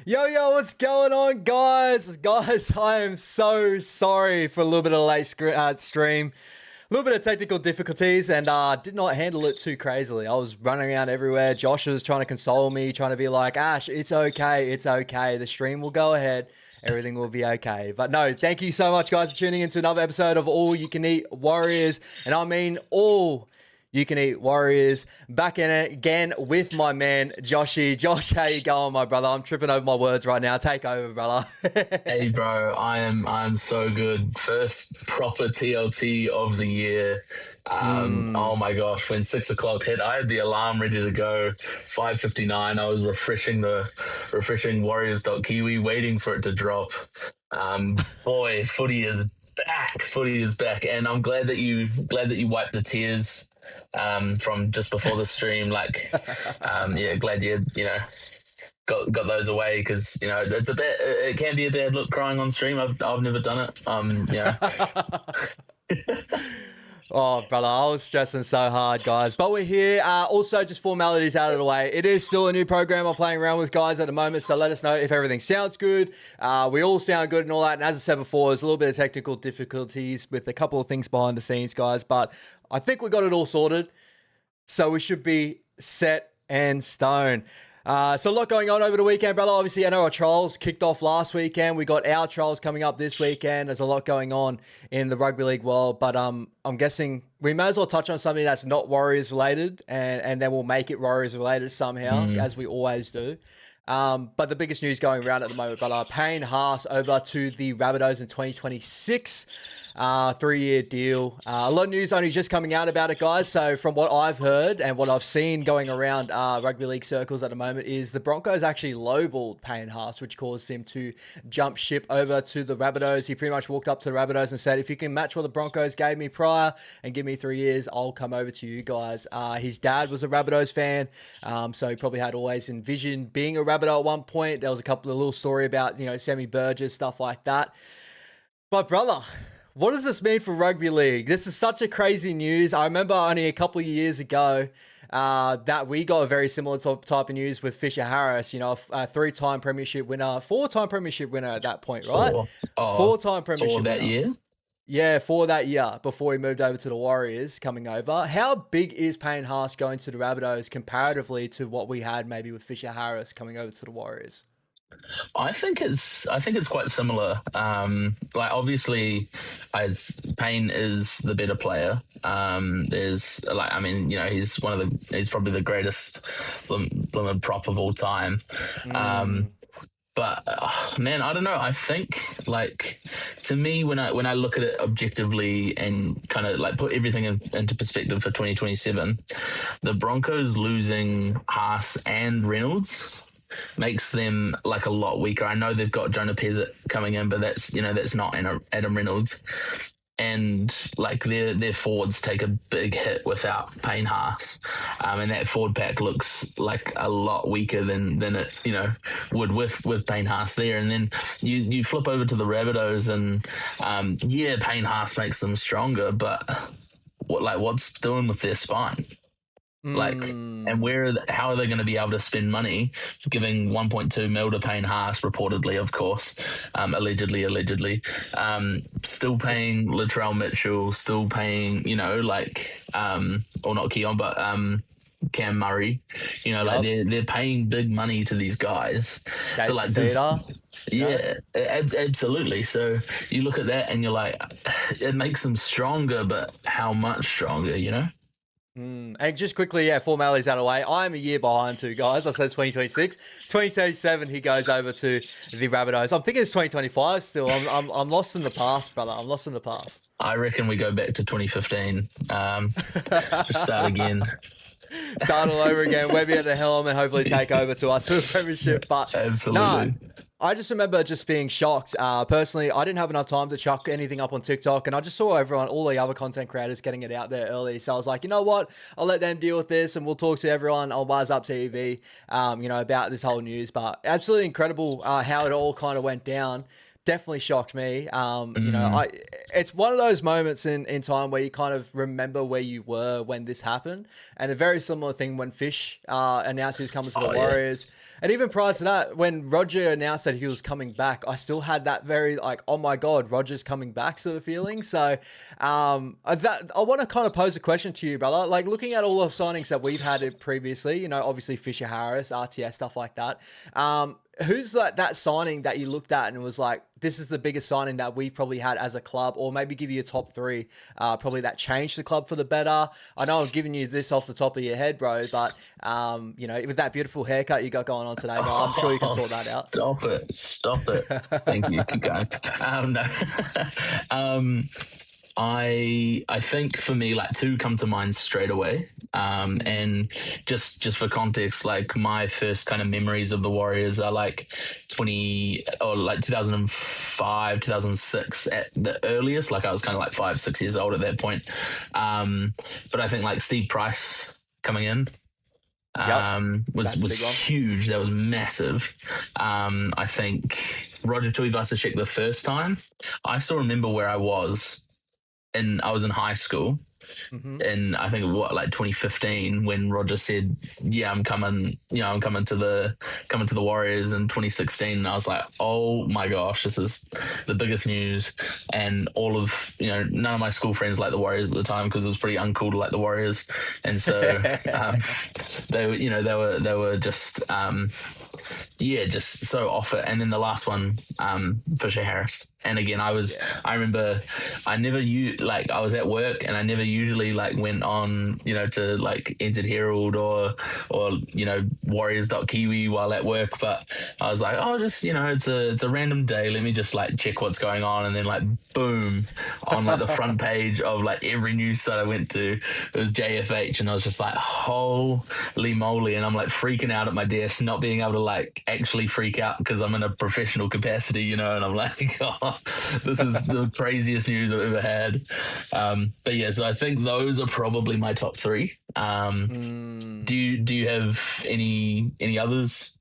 Yo, what's going on, guys? Guys, I am so sorry for a little bit of late stream. A little bit of technical difficulties and did not handle it too crazily. I was running around everywhere. Josh was trying to console me, trying to be like, Ash, it's okay. It's okay. The stream will go ahead. Everything will be okay. But no, thank you so much, guys, for tuning into another episode of All You Can Eat Warriors. And I mean all you can eat Warriors. Back in it again with my man, Joshy. Josh, how you going, my brother? I'm tripping over my words right now. Take over, brother. Hey, bro, I'm so good. First proper TLT of the year. Oh my gosh, when 6 o'clock hit, I had the alarm ready to go. 5:59, I was refreshing Warriors.kiwi, waiting for it to drop. Boy, footy is back. Footy is back, and I'm glad that you wiped the tears from just before the stream. Yeah, glad got those away, because it can be a bad look crying on stream. I've never done it. Oh, brother, I was stressing so hard, guys. But we're here. Also, just formalities out of the way. It is still a new program I'm playing around with, guys, at the moment. So let us know if everything sounds good. We all sound good and all that. And as I said before, there's a little bit of technical difficulties with a couple of things behind the scenes, guys. But I think we got it all sorted. So we should be set and stone. So a lot going on over the weekend, brother. Obviously, I know our trials kicked off last weekend. We got our trials coming up this weekend. There's a lot going on in the rugby league world, but I'm guessing we may as well touch on something that's not Warriors related, and then we'll make it Warriors related somehow, as we always do. But the biggest news going around at the moment, brother, Payne Haas over to the Rabbitohs in 2026. 3-year deal. A lot of news only just coming out about it, guys. So from what I've heard and what I've seen going around rugby league circles at the moment is the Broncos actually lowballed Payne Haas, which caused him to jump ship over to the Rabbitohs. He pretty much walked up to the Rabbitohs and said, if you can match what the Broncos gave me prior and give me 3 years, I'll come over to you guys. His dad was a Rabbitohs fan, so he probably had always envisioned being a Rabbitoh at one point. There was a couple of little story about, Sammy Burgess, stuff like that. But brother, what does this mean for rugby league? This is such a crazy news. I remember only a couple of years ago that we got a very similar type of news with Fisher Harris, a 3-time premiership winner, 4-time premiership winner at that point, right? 4-time premiership that winner. year? Yeah, for that year before he moved over to the Warriors coming over. How big is Payne Haas going to the Rabbitohs comparatively to what we had maybe with Fisher Harris coming over to the Warriors? I think it's quite similar. Obviously, as Payne is the better player. He's probably the greatest blimmin' prop of all time. But man, I don't know. I think, to me, when I look at it objectively and kind of put everything into perspective for 2027, the Broncos losing Haas and Reynolds makes them a lot weaker. I know they've got Jonah Pezzett coming in, but that's not Adam Reynolds. And their forwards take a big hit without Payne Haas, and that forward pack looks a lot weaker than it would with Payne Haas there. And then you flip over to the Rabbitohs, and Payne Haas makes them stronger, but what's doing with their spine? And how are they going to be able to spend money giving 1.2 mil to Payne Haas, reportedly, of course, allegedly, still paying Latrell Mitchell, still paying, or not Keon, but Cam Murray, they're paying big money to these guys. Absolutely. So you look at that and you're like, it makes them stronger, but how much stronger, And just quickly, formalities out of the way. I'm a year behind too, guys. I said 2026. 2037, he goes over to the Rabbitohs. I'm thinking it's 2025 still. I'm lost in the past, brother. I'm lost in the past. I reckon we go back to 2015. Just start again. Start all over again. Webby at the helm and hopefully take over to us with a premiership. But absolutely. I just remember just being shocked. Personally, I didn't have enough time to chuck anything up on TikTok, and I just saw all the other content creators getting it out there early. So I was like, you know what? I'll let them deal with this, and we'll talk to everyone on Wise Up TV, about this whole news. But absolutely incredible how it all kind of went down. definitely shocked me. Mm. It's one of those moments in time where you kind of remember where you were when this happened, and a very similar thing when Fish announced he was coming to the Oh yeah. Warriors, and even prior to that, when Roger announced that he was coming back, I still had that very like, oh my god, Roger's coming back sort of feeling. So, that I want to kind of pose a question to you, brother. Like looking at all of signings that we've had previously, obviously Fisher Harris, RTS, stuff like that. Who's like that signing that you looked at and was like, this is the biggest signing that we've probably had as a club, or maybe give you a top three, probably that changed the club for the better? I know I'm giving you this off the top of your head, bro, but with that beautiful haircut you got going on today, bro, I'm sure you can sort that out. Stop it. Thank you. Keep going. No. I think for me, like two come to mind straight away. And just for context, like my first kind of memories of the Warriors are like 2005, 2006 at the earliest. Like I was kind of like 5, 6 years old at that point. But I think like Steve Price coming in Yep, that's a was big one. huge. That was massive. I think Roger Tuivasa-Sheck the first time. I still remember where I was, and I was in high school, Hmm. and I think like 2015 when Roger said, "Yeah, I'm coming. I'm coming to the Warriors in 2016." And I was like, "Oh my gosh, this is the biggest news!" And all of none of my school friends liked the Warriors at the time because it was pretty uncool to like the Warriors, and so they were they were just just so off it. And then the last one, Fisher Harris. And again, I remember I never like I was at work and I never usually like went on, to like Entered Herald or Warriors.kiwi while at work. But I was like, oh, just, it's a random day. Let me just like check what's going on. And then like, boom, on like the front page of like every news site I went to, it was JFH. And I was just like, holy moly. And I'm like freaking out at my desk, not being able to like actually freak out because I'm in a professional capacity, and I'm like, oh, this is the craziest news I've ever had. But yeah, so I think those are probably my top three. Do you have any others?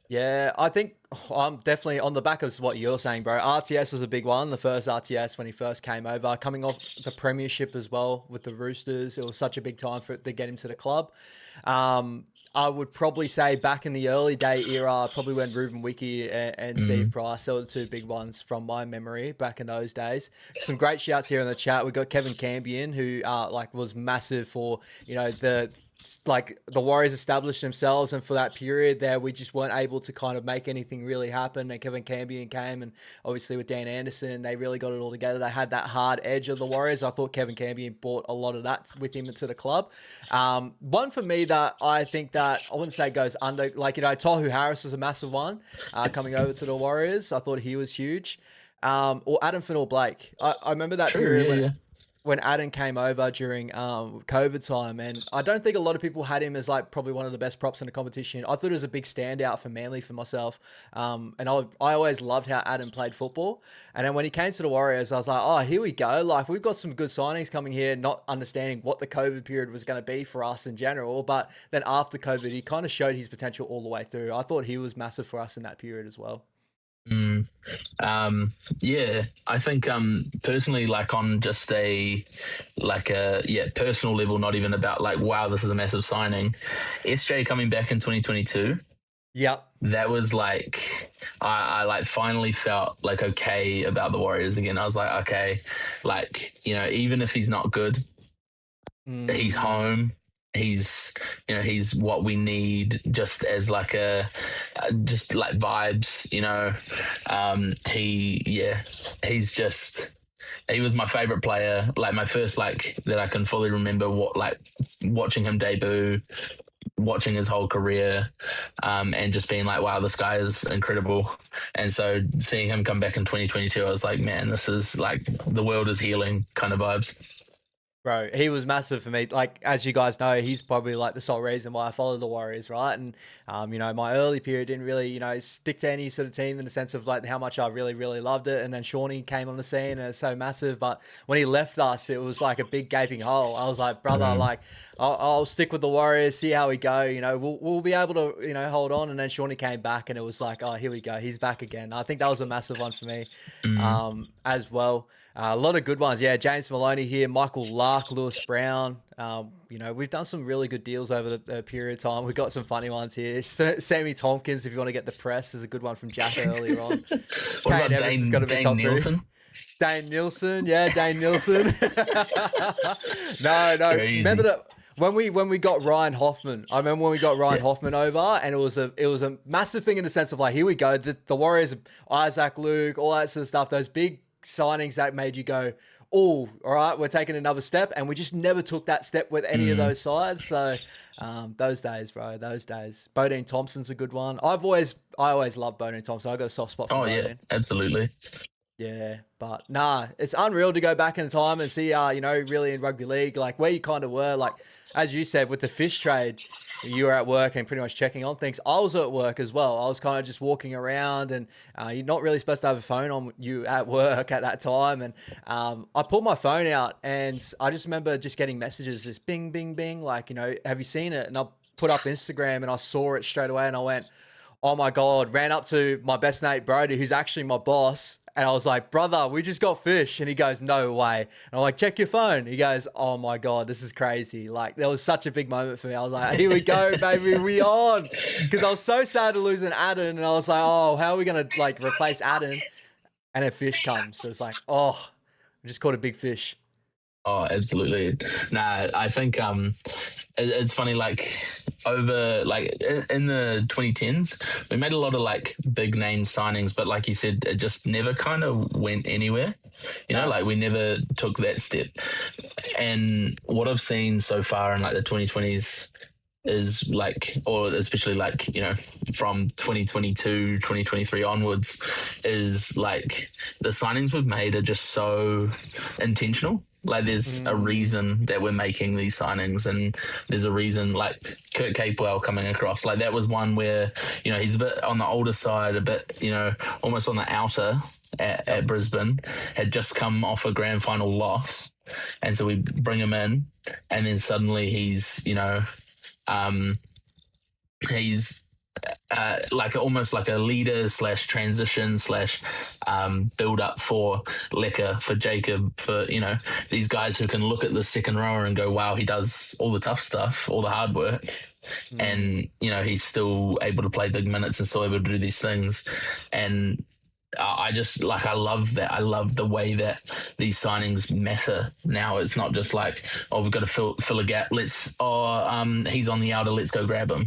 Yeah, I think I'm definitely on the back of what you're saying, bro. RTS was a big one. The first RTS when he first came over, coming off the premiership as well with the Roosters. It was such a big time for it to get him to the club. I would probably say back in the early day era, probably when Ruben Wiki and Steve Price, they were the two big ones from my memory back in those days. Some great shouts here in the chat. We got Kevin Cambion, who was massive for the Warriors established themselves, and for that period there, we just weren't able to kind of make anything really happen. And Kevin Cambion came, and obviously with Dan Anderson, they really got it all together. They had that hard edge of the Warriors. I thought Kevin Cambion brought a lot of that with him into the club. One for me that I think that I wouldn't say goes under, Tohu Harris is a massive one coming over to the Warriors. I thought he was huge. Or Adam Finnell-Blake. I remember that True, period yeah. when Adam came over during COVID time, and I don't think a lot of people had him as like probably one of the best props in the competition. I thought it was a big standout for Manly for myself, and I always loved how Adam played football. And then when he came to the Warriors, I was like, oh, here we go. Like we've got some good signings coming here, not understanding what the COVID period was going to be for us in general. But then after COVID, he kind of showed his potential all the way through. I thought he was massive for us in that period as well. Yeah, I think personally, like on just a personal level, not even about like, wow, this is a massive signing. SJ coming back in 2022, Yep. that was like I like finally felt like okay about the Warriors again. I was like, okay, like, even if he's not good, he's home. He's what we need just as like just like vibes, he was my favorite player, like my first, like that I can fully remember watching him debut, watching his whole career, and just being like, wow, this guy is incredible. And so seeing him come back in 2022, I was like, man, this is like the world is healing kind of vibes. Bro, he was massive for me. Like, as you guys know, he's probably like the sole reason why I followed the Warriors, right? And, my early period didn't really, stick to any sort of team in the sense of like how much I really, really loved it. And then Shawnee came on the scene and it's so massive. But when he left us, it was like a big gaping hole. I was like, brother, like, I'll stick with the Warriors, see how we go. We'll be able to, hold on. And then Shawnee came back and it was like, oh, here we go. He's back again. I think that was a massive one for me as well. A lot of good ones. Yeah, James Maloney here, Michael Lark, Lewis Brown. We've done some really good deals over the period of time. We've got some funny ones here. Sammy Tompkins, if you want to get the press, is a good one from Jack earlier on. What about Dane Nielsen? Dane Nielsen, yeah, Dane Nielsen. No, Crazy. remember that when we got Ryan Hoffman. I remember when we got Ryan Hoffman over, and it was a massive thing in the sense of like, here we go, the Warriors, Isaac Luke, all that sort of stuff. Those big signings that made you go, oh, all right, we're taking another step, and we just never took that step with any of those sides. So those days, bro, those days. Bodine Thompson's a good one. I always loved Bodine Thompson. I got a soft spot for Bodine. Yeah, absolutely. Yeah, but it's unreal to go back in time and see, really in rugby league, like where you kind of were, like, as you said, with the fish trade, you were at work and pretty much checking on things. I was at work as well. I was kind of just walking around, and you're not really supposed to have a phone on you at work at that time. And I pulled my phone out, and I just remember just getting messages, just bing, bing, bing, like, have you seen it? And I put up Instagram, and I saw it straight away, and I went, oh my God, ran up to my best mate, Brody, who's actually my boss. And I was like, brother, we just got fish. And he goes, no way. And I'm like, check your phone. He goes, oh my God, this is crazy. Like, that was such a big moment for me. I was like, here we go, baby, we on. Because I was so sad to lose an Adden. And I was like, oh, how are we going to like replace Adden? And a fish comes. So it's like, oh, we just caught a big fish. Oh, absolutely. Nah, I think it's funny, like over like in the 2010s, we made a lot of like big name signings, but like you said, it just never kind of went anywhere. Like we never took that step. And what I've seen so far in like the 2020s is like, or especially like, from 2022, 2023 onwards, is like the signings we've made are just so intentional. Like there's a reason that we're making these signings, and there's a reason, like Kurt Capewell coming across. Like that was one where, he's a bit on the older side, a bit, almost on the outer at Brisbane, had just come off a grand final loss. And so we bring him in, and then suddenly he's, he's like almost like a leader / transition / build up for Lecker, for Jacob, for these guys who can look at the second rower and go, wow, he does all the tough stuff, all the hard work, and he's still able to play big minutes and still able to do these things. And I just like, I love that. I love the way that these signings matter now. It's not just like, oh, we've got to fill a gap. He's on the outer, let's go grab him.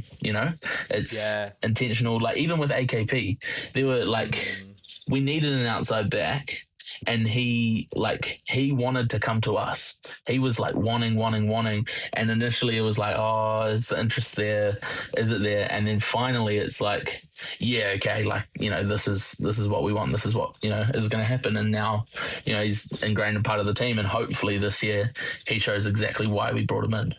It's intentional. Like even with AKP, there were like, we needed an outside back, and he wanted to come to us. He was like wanting. And initially it was like, oh, is the interest there? Is it there? And then finally it's like, yeah, okay, like, this is what we want. This is what, is going to happen. And now, he's ingrained a part of the team, and hopefully this year he shows exactly why we brought him in.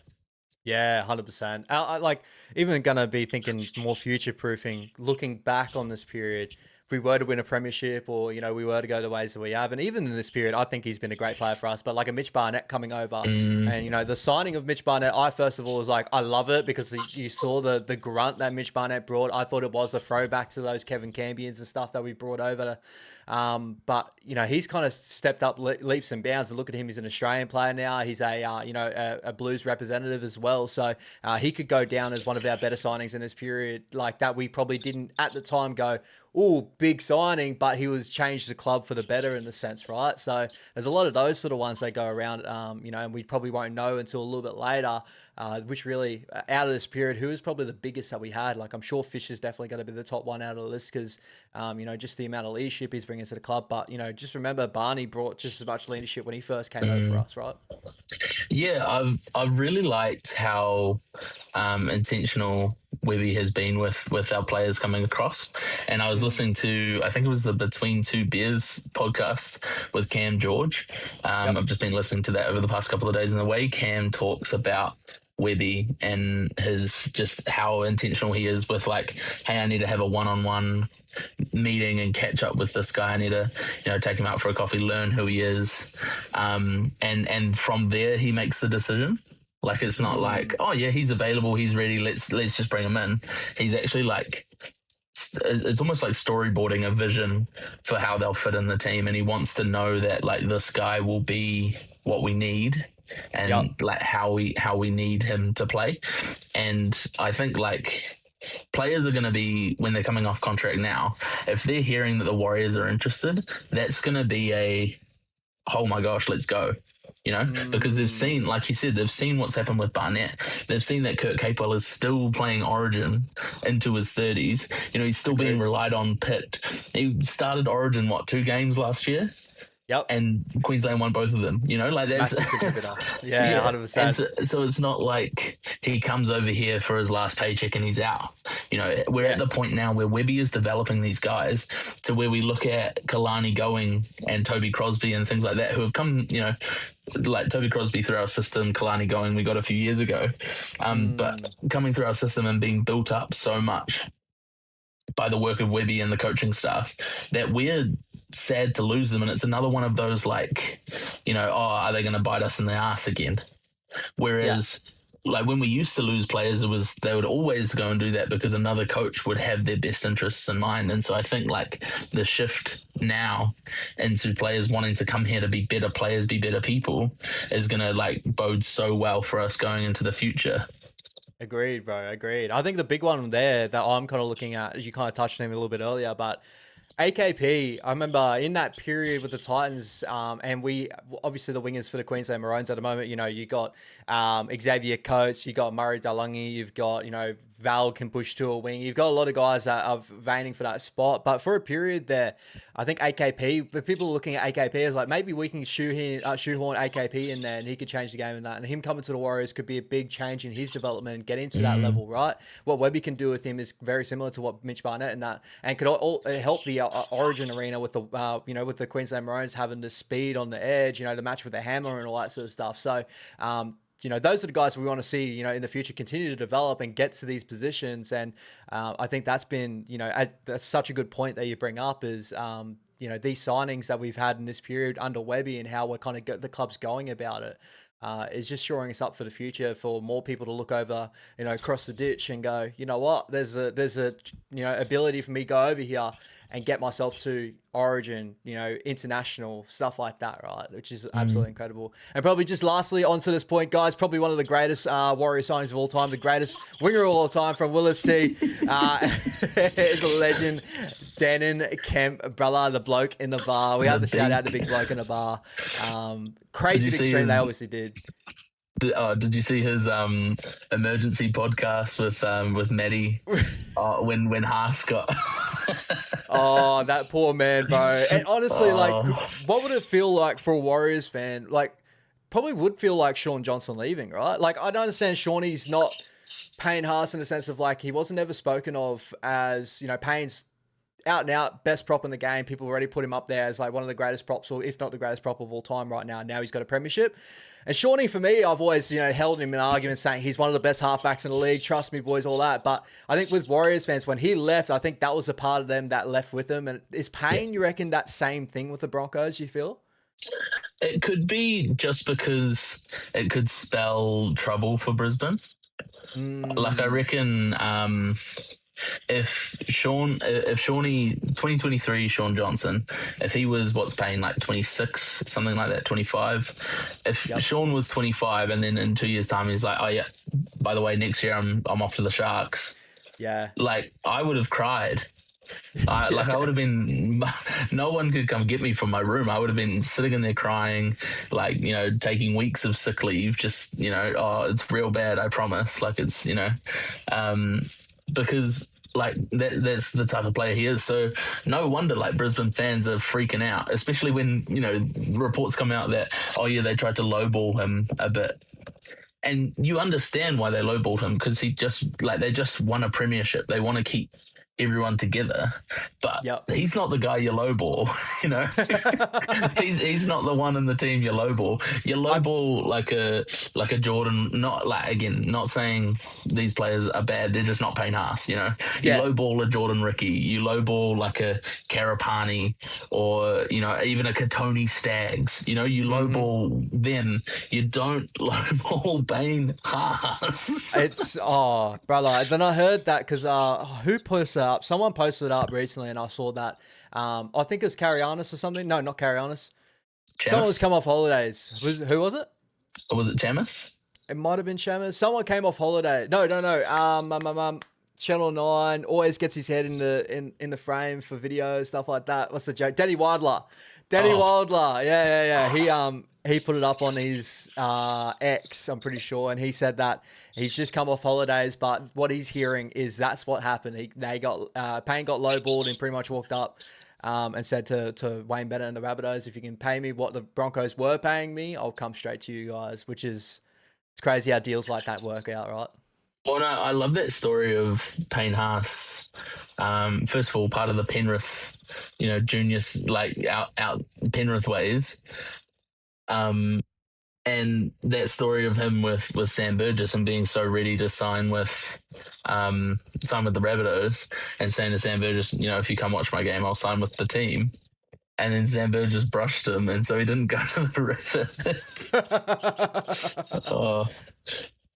Yeah, 100%. I like even going to be thinking more future proofing, looking back on this period. If we were to win a premiership, or we were to go the ways that we have, and even in this period, I think he's been a great player for us. But like a Mitch Barnett coming over, and the signing of Mitch Barnett, I first of all was like, I love it, because you saw the grunt that Mitch Barnett brought. I thought it was a throwback to those Kevin Cambions and stuff that we brought over. But he's kind of stepped up leaps and bounds. And look at him; he's an Australian player now. He's a Blues representative as well. So he could go down as one of our better signings in this period, like that we probably didn't at the time go, oh, big signing, but he was changed the club for the better in the sense, right? So there's a lot of those sort of ones that go around, and we probably won't know until a little bit later, which really, out of this period, who is probably the biggest that we had. Like, I'm sure Fish is definitely going to be the top one out of the list because, just the amount of leadership he's bringing to the club. But, just remember, Barney brought just as much leadership when he first came over for us, right? Yeah, I've really liked how intentional Webby has been with our players coming across. And I was listening to, I think it was the Between Two Beers podcast with Cam George. Yep. I've just been listening to that over the past couple of days, and the way Cam talks about Webby and his just how intentional he is with like, hey, I need to have a one-on-one meeting and catch up with this guy. I need to, take him out for a coffee, learn who he is, and from there he makes the decision. Like it's not like, oh yeah, he's available, he's ready. Let's just bring him in. He's actually like, it's almost like storyboarding a vision for how they'll fit in the team, and he wants to know that like this guy will be what we need and like how we need him to play. And I think like players are going to be, when they're coming off contract now, if they're hearing that the Warriors are interested, that's going to be a, oh my gosh, let's go. Because they've seen, like you said, they've seen what's happened with Barnett. They've seen that Kurt Capewell is still playing Origin into his 30s. He's still being relied on, picked. He started Origin, 2 games last year? Yep. And Queensland won both of them, like that's massive contributor. Yeah, 100%. And so it's not like he comes over here for his last paycheck and he's out. We're at the point now where Webby is developing these guys to where we look at Kalani going and Toby Crosby and things like that who have come, like Toby Crosby through our system, Kalani going, we got a few years ago. But coming through our system and being built up so much by the work of Webby and the coaching staff that we're sad to lose them. And it's another one of those like, are they going to bite us in the ass again? Whereas like when we used to lose players, they would always go and do that because another coach would have their best interests in mind. And so I think like the shift now into players wanting to come here to be better players, be better people is going to like bode so well for us going into the future. Agreed, bro. Agreed. I think the big one there that I'm kind of looking at, you kind of touched on him a little bit earlier, but AKP, I remember in that period with the Titans, and we obviously the wingers for the Queensland Maroons at the moment, you got Xavier Coates, you got Murray Dalungi, you've got, Val can push to a wing. You've got a lot of guys that are veining for that spot. But for a period there, I think AKP, but people are looking at AKP as like, maybe we can shoehorn AKP in there and he could change the game in that. And him coming to the Warriors could be a big change in his development and get into that level, right? What Webby can do with him is very similar to what Mitch Barnett and could all help the Origin arena with the, with the Queensland Maroons having the speed on the edge, the match with the hammer and all that sort of stuff. So, those are the guys we want to see, in the future continue to develop and get to these positions. And I think that's been, that's such a good point that you bring up is, these signings that we've had in this period under Webby and how we're kind of the club's going about it. Is just shoring us up for the future for more people to look over, across the ditch and go, you know what, there's a ability for me to go over here and get myself to Origin, international stuff like that, right? Which is absolutely incredible. And probably just lastly, onto this point, guys, probably one of the greatest Warrior signings of all time, the greatest winger of all time from Willis T. Is a legend, Denon Kemp, brother, the bloke in the bar. We had to shout out the big bloke in the bar. Crazy big stream they obviously did. Did you see his emergency podcast with Maddie when Haas got? Oh, that poor man, bro. And honestly, like, what would it feel like for a Warriors fan? Like, probably would feel like Sean Johnson leaving, right? Like, I don't understand Shawnee's not Payne Haas in the sense of like he wasn't ever spoken of as, Payne's out and out best prop in the game. People already put him up there as like one of the greatest props, or if not the greatest prop of all time right now. Now he's got a premiership. And Shawnee, for me, I've always, held him in arguments saying he's one of the best halfbacks in the league. Trust me, boys, all that. But I think with Warriors fans, when he left, I think that was a part of them that left with him. And is Payne, you reckon, that same thing with the Broncos, you feel? It could be just because it could spell trouble for Brisbane. Like, I reckon... If Shawnee 2023 Sean Johnson, if he was what's Payne like 26, something like that, 25. If Sean was 25 and then in 2 years' time he's like, oh yeah, by the way, next year I'm off to the Sharks. Yeah. Like I would have cried. I would have been, no one could come get me from my room. I would have been sitting in there crying, like, taking weeks of sick leave, just, oh, it's real bad, I promise. Like it's, because like that's the type of player he is. So no wonder like Brisbane fans are freaking out, especially when, reports come out that, oh yeah, they tried to lowball him a bit. And you understand why they lowballed him, because they just won a premiership. They want to keep everyone together, but Yep. he's not the guy you lowball. He's not the one in the team you lowball. You lowball like a Jordan. Not like, again, not saying these players are bad. They're just not Payne Haas. You Yeah. lowball a Jordan Ricky. You lowball like a Karapani, or even a Katoni Staggs. You lowball them. You don't lowball Payne Haas. It's brother. Then I heard that because who posted it up? Someone posted it up recently, and I saw that. I think it was Carianis or something. No, not Carianis. Someone was come off holidays. Who was it? Or was it Chamis? It might have been Shamus. Someone came off holiday. No. Channel 9 always gets his head in the frame for videos, stuff like that. What's the joke? Danny Wilder. Wilder. Yeah. He put it up on his X, I'm pretty sure, and he said that he's just come off holidays, but what he's hearing is that's what happened. Payne got lowballed and pretty much walked up and said to Wayne Bennett and the Rabbitohs, if you can pay me what the Broncos were paying me, I'll come straight to you guys, which is, it's crazy how deals like that work out, right? Well, no, I love that story of Payne Haas. First of all, part of the Penrith, juniors, like out Penrith ways. And that story of him with Sam Burgess and being so ready to sign with the Rabbitohs, and saying to Sam Burgess, if you come watch my game, I'll sign with the team. And then Sam Burgess brushed him, and so he didn't go to the Rabbitohs.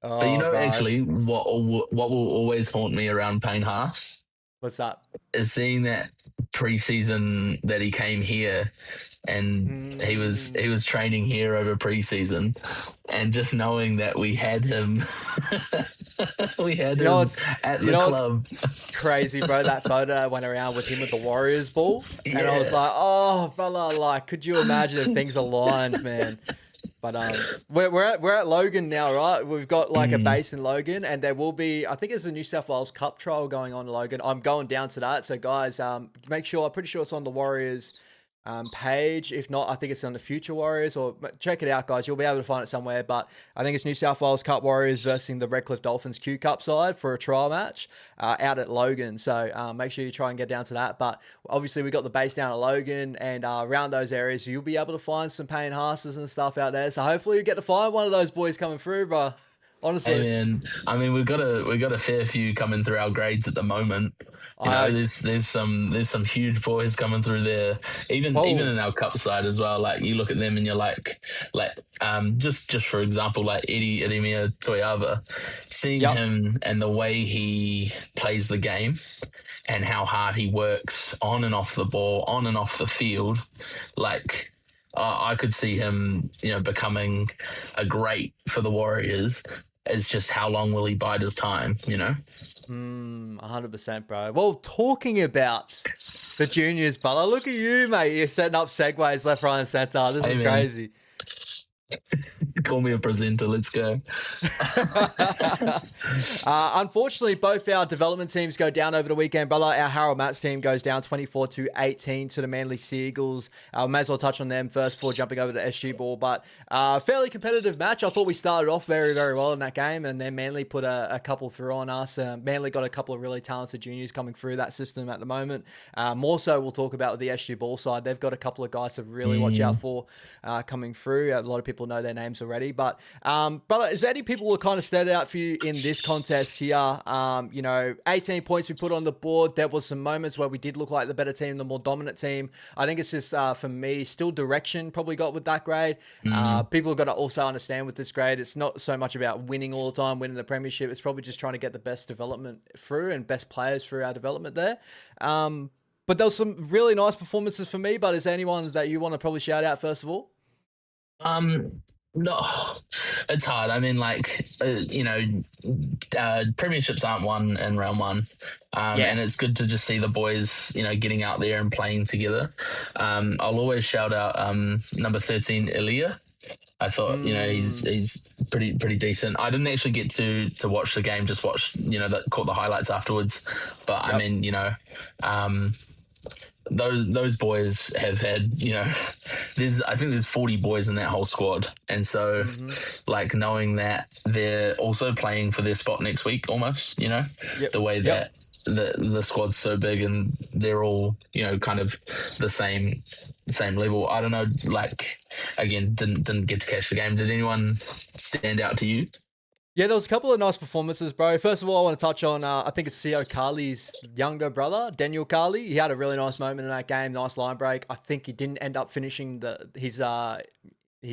But actually, what will always haunt me around Payne Haas? What's that? Is seeing that preseason that he came here, and he was training here over preseason, and just knowing that we had him, at the club. Crazy, bro. That photo went around with him with the Warriors ball, and I was like, oh, brother, like, could you imagine if things aligned, man? But we're at Logan now, right? We've got like a base in Logan, and there will be, I think there's a New South Wales Cup trial going on in Logan. I'm going down to that. So guys, make sure, I'm pretty sure it's on the Warriors page. If not, I think it's on the Future Warriors, or check it out, guys. You'll be able to find it somewhere. But I think it's New South Wales Cup Warriors versus the Redcliffe Dolphins Q Cup side for a trial match out at Logan. So make sure you try and get down to that. But obviously we got the base down at Logan, and around those areas you'll be able to find some Payne Haases and stuff out there. So hopefully you get to find one of those boys coming through, bro. Honestly, hey man, we've got a fair few coming through our grades at the moment. There's some huge boys coming through there, even in our cup side as well. Like, you look at them and you're like just for example, like Edemia Toyava, seeing him and the way he plays the game and how hard he works on and off the ball, on and off the field, like. I could see him, becoming a great for the Warriors. It's just how long will he bide his time, 100%, bro. Well, talking about the juniors, brother, look at you, mate. You're setting up segues left, right, and center. This is crazy. Call me a presenter. Let's go. Unfortunately, both our development teams go down over the weekend, brother. Our Harold Matts team goes down 24-18 to the Manly Seagulls. May as well touch on them first before jumping over to SG Ball. But fairly competitive match. I thought we started off very, very well in that game, and then Manly put a couple through on us. Manly got a couple of really talented juniors coming through that system at the moment. More so, we'll talk about the SG Ball side. They've got a couple of guys to really watch out for coming through. A lot of people know their names already. But is there any people who kind of stood out for you in this contest here? 18 points we put on the board. There was some moments where we did look like the better team, the more dominant team. I think it's just, for me, still direction probably got with that grade. People have got to also understand with this grade, it's not so much about winning all the time, winning the premiership. It's probably just trying to get the best development through and best players through our development there. But there was some really nice performances for me. But is there anyone that you want to probably shout out first of all? No, it's hard. I mean, premierships aren't won in round one. And it's good to just see the boys, getting out there and playing together. I'll always shout out number 13, Ilya. I thought, he's pretty decent. I didn't actually get to watch the game, just watched, caught the highlights afterwards. But Yep. I mean, those boys have had, I think there's 40 boys in that whole squad, and so like knowing that they're also playing for their spot next week, almost, the way that the squad's so big and they're all, kind of the same level. I don't know, like, again, didn't get to catch the game. Did anyone stand out to you? Yeah, there was a couple of nice performances, bro. First of all, I want to touch on, I think it's CO Carley's younger brother, Daniel Carley. He had a really nice moment in that game, nice line break. I think he didn't end up finishing his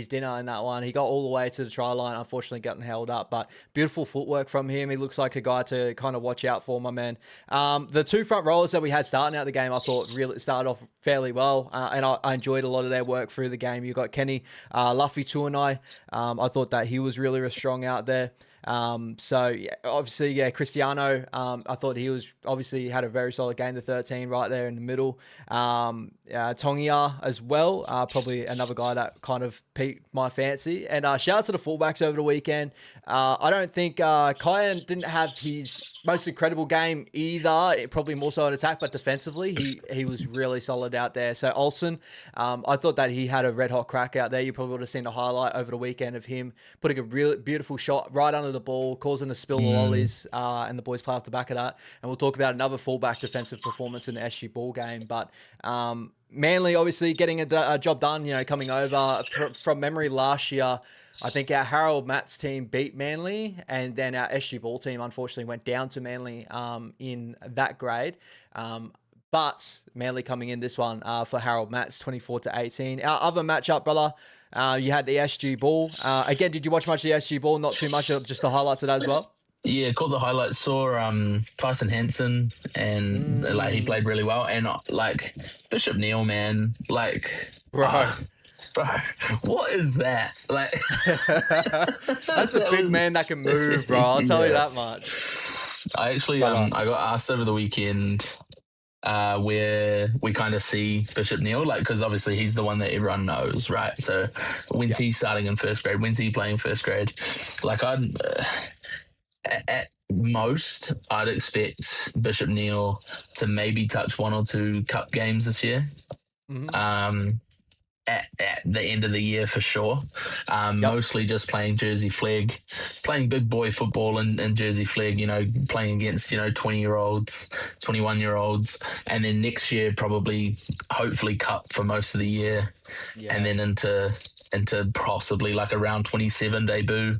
dinner in that one. He got all the way to the try line, unfortunately getting held up, but beautiful footwork from him. He looks like a guy to kind of watch out for, my man. The two front rowers that we had starting out the game, I thought really started off fairly well, and I enjoyed a lot of their work through the game. You got Kenny Luffy Tuanai. I thought that he was really strong out there. Obviously, Cristiano, I thought he was obviously had a very solid game, the 13 right there in the middle. Tongia as well, probably another guy that kind of piqued my fancy. And shout out to the fullbacks over the weekend. I don't think Kyan didn't have his most incredible game either, probably more so in attack, but defensively, he was really solid out there. So Olsen, I thought that he had a red hot crack out there. You probably would have seen a highlight over the weekend of him putting a really beautiful shot right under the ball, causing a spill the lollies, and the boys play off the back of that. And we'll talk about another fullback defensive performance in the SG ball game, but Manly obviously getting a job done, coming over from memory last year. I think our Harold Matt's team beat Manly, and then our SG Ball team unfortunately went down to Manly in that grade. But Manly coming in this one for Harold Matt's 24-18. Our other matchup, brother, you had the SG Ball. Again, did you watch much of the SG Ball? Not too much, just the highlights of that as well? Yeah, caught the highlights. Saw Tyson Hansen, and like he played really well. And like Bishop Neal, man, like bro, what is that? Like, that's a big man that can move, bro. I'll tell you that much. I actually I got asked over the weekend where we kind of see Bishop Neal, like, because obviously he's the one that everyone knows, right? So when's he starting in first grade? When's he playing first grade? Like, at most, I'd expect Bishop Neal to maybe touch one or two cup games this year. At the end of the year for sure. Mostly just playing Jersey flag, playing big boy football in Jersey flag, playing against, 20-year-olds, 21-year-olds, and then next year probably, hopefully cup for most of the year, and then into possibly like around 27 debut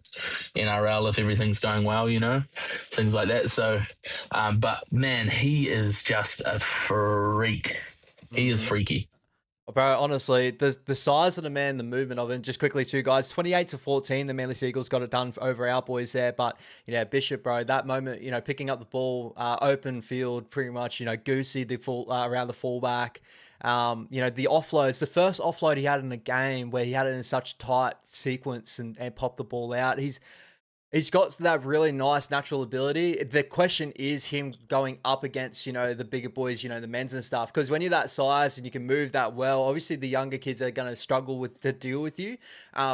NRL if everything's going well, things like that. So, but man, he is just a freak. He is freaky. Bro, honestly, the size of the man, the movement of him, just quickly too, guys, 28-14, the Manly Seagulls got it done over our boys there. But, Bishop, bro, that moment, picking up the ball, open field, pretty much, Goosey around the fullback. The offloads, the first offload he had in the game where he had it in such tight sequence and popped the ball out. He's got that really nice natural ability. The question is him going up against, the bigger boys, the men's and stuff. Because when you're that size and you can move that well, obviously the younger kids are going to struggle to deal with you.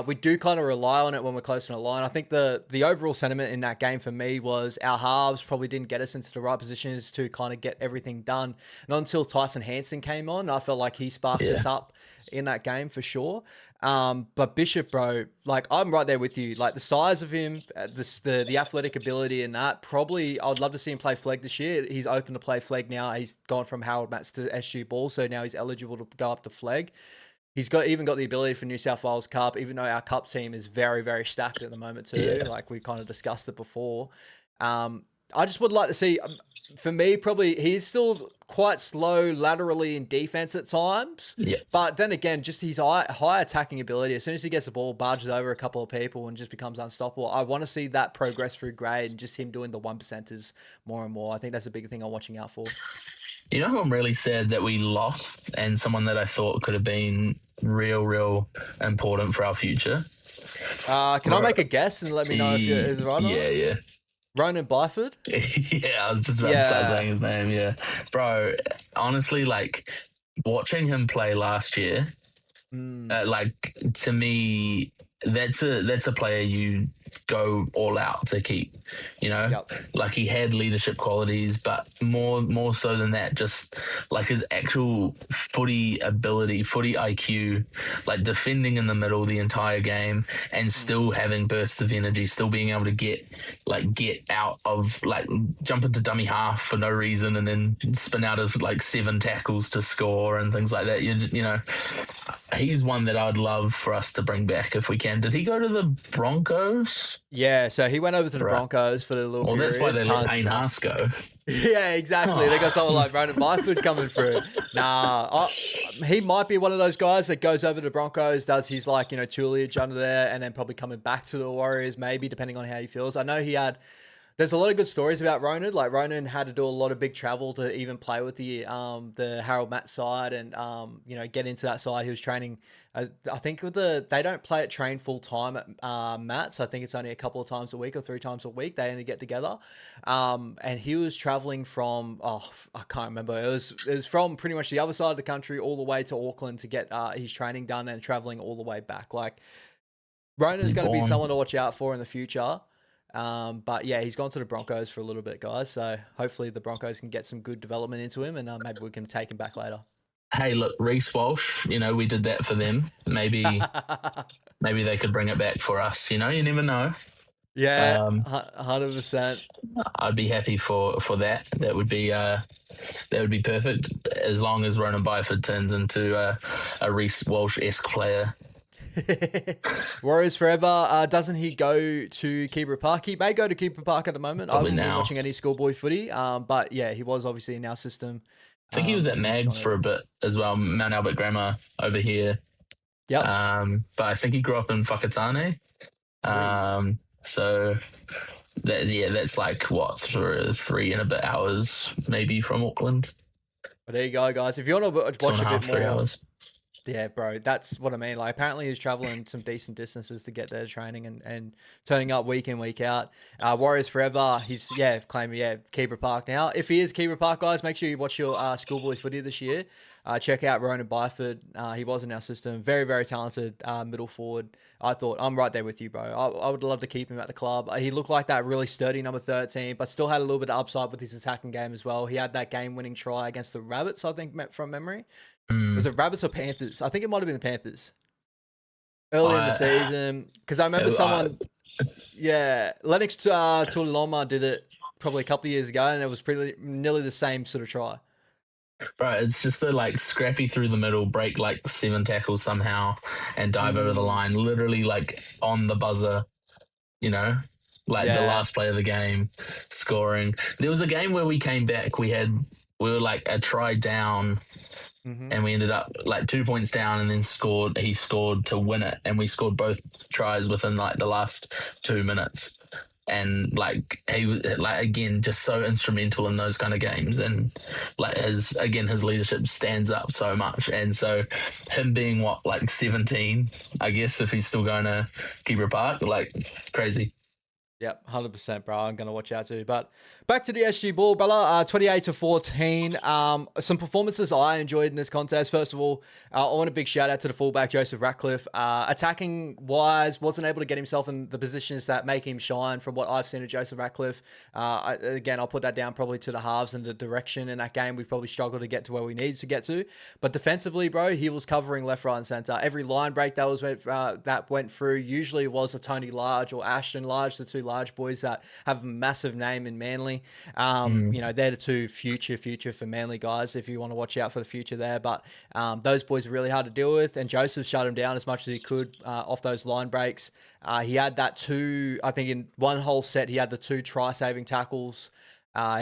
We do kind of rely on it when we're close to the line. I think the overall sentiment in that game for me was our halves probably didn't get us into the right positions to kind of get everything done. Not until Tyson Hansen came on, I felt like he sparked us up in that game for sure. But Bishop, bro, like I'm right there with you. Like the size of him, the athletic ability in that, probably I'd love to see him play flag this year. He's open to play flag now. He's gone from Harold Matts to SG Ball, so now he's eligible to go up to flag. He's even got the ability for New South Wales Cup, even though our Cup team is very, very stacked at the moment too. Yeah. Like we kind of discussed it before. I just would like to see, for me, probably he's still quite slow laterally in defense at times. Yeah. But then again, just his high attacking ability, as soon as he gets the ball, barges over a couple of people and just becomes unstoppable. I want to see that progress through grade and just him doing the 1%ers more and more. I think that's a big thing I'm watching out for. You know who I'm really sad that we lost, and someone that I thought could have been real important for our future? Can I make a guess and let me know if it's right or not? Yeah. Ronan Byford? Yeah, I was just about to start saying his name, yeah. Bro, honestly, like, watching him play last year, like, to me, that's a player you go all out to keep, you know. Yep. Like, he had leadership qualities, but more so than that, just like his actual footy ability, footy IQ, like defending in the middle the entire game and still having bursts of energy, still being able to get out of, like, jump into dummy half for no reason and then spin out of like 7 tackles to score and things like that. You know, he's one that I'd love for us to bring back if we can. Did he go to the Broncos? Yeah, so he went over to the Right. Broncos for the little period. Well, that's why they let Payne Haas go. Yeah, exactly. They got someone like Ronan Byford coming through. He might be one of those guys that goes over to the Broncos, does his, like, you know, tutelage under there, and then probably coming back to the Warriors, maybe, depending on how he feels. I know there's a lot of good stories about Ronan. Like, Ronan had to do a lot of big travel to even play with the Harold Matt side and, you know, get into that side. He was training, I think they don't train full time at Matt's. I think it's only a couple of times a week or 3 times a week. They only get together. And he was traveling from, I can't remember. It was from pretty much the other side of the country all the way to Auckland to get his training done and traveling all the way back. Like, Ronan's going to be someone to watch out for in the future. But yeah, he's gone to the Broncos for a little bit, guys. So hopefully the Broncos can get some good development into him, and maybe we can take him back later. Hey, look, Reece Walsh, you know, we did that for them. Maybe they could bring it back for us. You know, you never know. Yeah, 100%. I'd be happy for that. That would be perfect, as long as Ronan Byford turns into a Reece Walsh-esque player. Warriors forever. Doesn't he go to Keebra Park? He may go to Keebra Park at the moment. Probably I haven't been now. watching any schoolboy footy. But yeah, he was obviously in our system. I think he was at Mags for a bit as well, Mount Albert Grammar over here. Yep. But I think he grew up in Whakatane. So that's like what, 3 and a bit hours maybe from Auckland. But there you go, guys. If you want to watch 2.5, a bit 3 more, hours. Yeah, bro, that's what I mean. Like, apparently he's traveling some decent distances to get there training and turning up week in, week out. Warriors forever. He's, claiming, Keebra Park now. If he is Keebra Park, guys, make sure you watch your schoolboy footy this year. Check out Ronan Byford. He was in our system. Very, very talented middle forward. I'm right there with you, bro. I would love to keep him at the club. He looked like that really sturdy number 13, but still had a little bit of upside with his attacking game as well. He had that game-winning try against the Rabbits, I think, from memory. Was it Rabbits or Panthers? I think it might have been the Panthers. Early in the season. Because I remember Lennox Tuiloma did it probably a couple of years ago, and it was nearly the same sort of try. Right, it's just a like scrappy through the middle, break like 7 tackles somehow, and dive over the line, literally like on the buzzer, you know, like the last play of the game, scoring. There was a game where we came back, we were like a try down, and we ended up like 2 points down, and then he scored to win it, and we scored both tries within like the last 2 minutes. And like he was like, again, just so instrumental in those kind of games, and like his leadership stands up so much. And so him being like 17, I guess, if he's still going to Keebra Park, like crazy. Yep, 100%, bro. I'm going to watch out too. But back to the SG Ball, brother. 28-14. Some performances I enjoyed in this contest. First of all, I want a big shout out to the fullback, Joseph Ratcliffe. Attacking wise, wasn't able to get himself in the positions that make him shine from what I've seen of Joseph Ratcliffe. Again, I'll put that down probably to the halves and the direction in that game. We probably struggled to get to where we needed to get to. But defensively, bro, he was covering left, right, and center. Every line break that went through usually was a Tony Large or Ashton Large, the two large boys that have a massive name in Manly. You know, they're the two future for Manly guys, if you want to watch out for the future there. But those boys are really hard to deal with, and Joseph shut him down as much as he could off those line breaks. He had that I think in one whole set, he had the 2 try-saving tackles.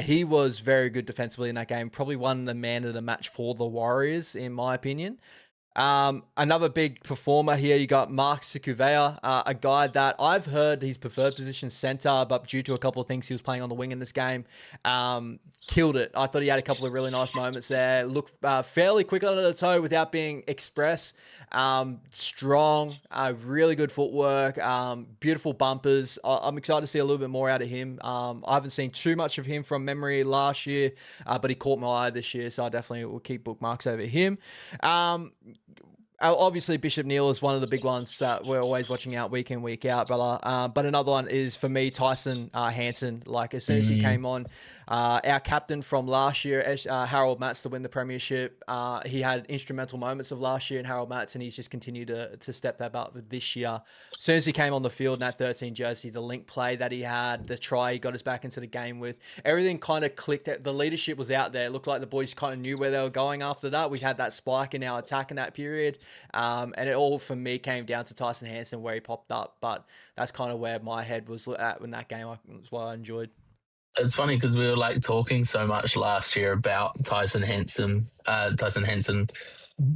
He was very good defensively in that game. Probably won the man of the match for the Warriors, in my opinion. Another big performer here, you got Mark Sikuvea, a guy that I've heard his preferred position center, but due to a couple of things he was playing on the wing in this game, killed it. I thought he had a couple of really nice moments there. Looked fairly quick under the toe without being express. Strong, really good footwork, beautiful bumpers. I'm excited to see a little bit more out of him. I haven't seen too much of him from memory last year, but he caught my eye this year, so I definitely will keep bookmarks over him. Obviously, Bishop Neal is one of the big ones that we're always watching out week in, week out, brother. But another one is, for me, Tyson Hansen. Like, as soon as he came on, our captain from last year, Harold Matz, to win the premiership, he had instrumental moments of last year in Harold Matz, and he's just continued to step that up this year. As soon as he came on the field in that 13 jersey, the link play that he had, the try he got us back into the game with, everything kind of clicked. The leadership was out there. It looked like the boys kind of knew where they were going after that. We had that spike in our attack in that period. And it all, for me, came down to Tyson Hansen, where he popped up. But that's kind of where my head was at in that game. That's what I enjoyed. It's funny because we were like talking so much last year about Tyson Hansen,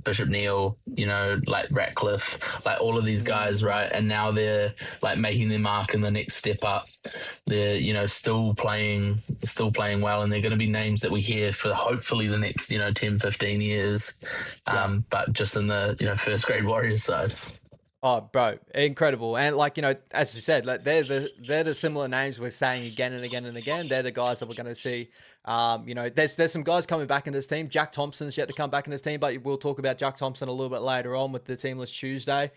Bishop Neal, you know, like Ratcliffe, like all of these guys, right? And now they're like making their mark in the next step up. They're, you know, still playing well, and they're going to be names that we hear for hopefully the next, 10, 15 years. But just in the, first grade Warriors side. Oh, bro, incredible. And like, as you said, like they're the similar names we're saying again and again and again. They're the guys that we're going to see. There's some guys coming back in this team. Jack Thompson's yet to come back in this team, but we'll talk about Jack Thompson a little bit later on with the Teamless Tuesday.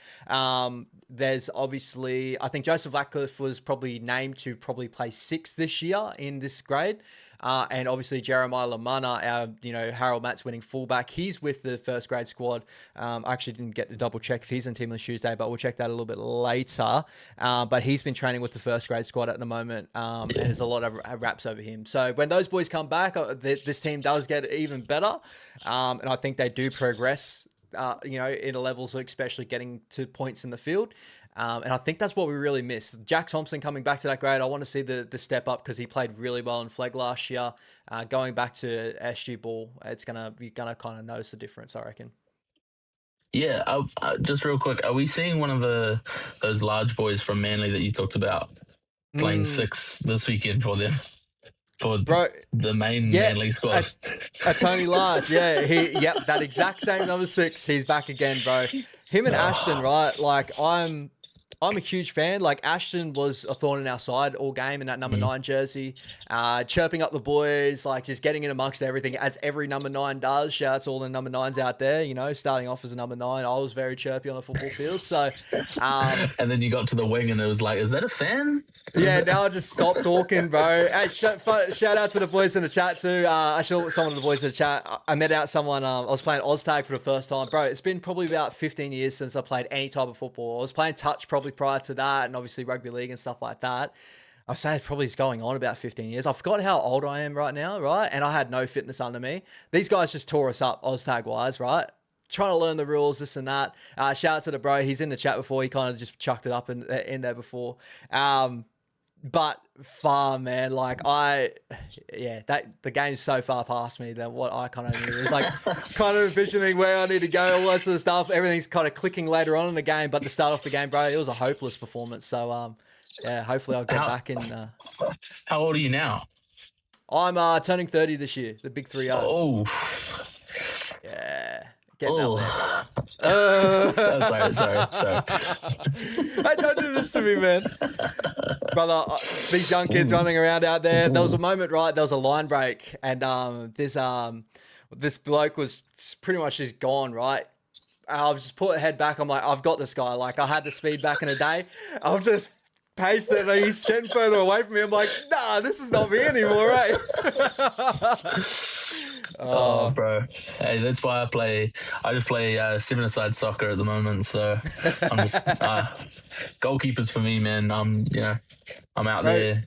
There's obviously, I think Joseph Ratcliffe was probably named to probably play 6 this year in this grade. And obviously Jeremiah Lamana, our, Harold Matz winning fullback, he's with the first grade squad. I actually didn't get to double check if he's in Teamless Tuesday, but we'll check that a little bit later. But he's been training with the first grade squad at the moment. And there's a lot of raps over him. So when those boys come back, this team does get even better. And I think they do progress, in levels, especially getting to points in the field. And I think that's what we really missed. Jack Thompson coming back to that grade. I want to see the step up because he played really well in Flegg last year. Going back to SG ball, you're gonna kind of notice the difference, I reckon. Yeah, just real quick, are we seeing one of those large boys from Manly that you talked about playing 6 this weekend for them? For the main Manly squad. Tony Large, that exact same number 6. He's back again, bro. Him and Ashton, right? Like, I'm a huge fan. Like, Ashton was a thorn in our side all game in that number 9 jersey, chirping up the boys, like just getting in amongst everything, as every number 9 does. Shout out to all the number 9s out there, starting off as a number 9. I was very chirpy on the football field. So, and then you got to the wing and it was like, is that a fan? Yeah, now I just stopped talking, bro. Hey, shout out to the boys in the chat too. Actually, some of the boys in the chat. I met out someone. I was playing OzTag for the first time, bro. It's been probably about 15 years since I played any type of football. I was playing touch probably prior to that, and obviously rugby league and stuff like that. I'd say it probably is going on about 15 years. I forgot how old I am right now, right? And I had no fitness under me. These guys just tore us up OzTag wise, right? Trying to learn the rules, this and that. Shout out to the bro. He's in the chat before. He kind of just chucked it up in there before. But far, man, the game's so far past me than what I kind of knew. It's like kind of envisioning where I need to go, all that sort of stuff. Everything's kind of clicking later on in the game, but to start off the game, bro, it was a hopeless performance. So, hopefully I'll get back in. How old are you now? I'm turning 30 this year, the big 3-0. Oh. Yeah. Sorry. Hey, don't do this to me, man. Brother, these young kids running around out there. There was a moment, right? There was a line break, and this bloke was pretty much just gone, right? I've just put a head back. I'm like, I've got this guy. Like, I had the speed back in the day. I've just paced it, and he's getting further away from me. I'm like, nah, this is not me anymore, right? Oh, bro. Hey, that's why I just play 7-a-side soccer at the moment. So I'm just goalkeepers for me, man. I'm out there.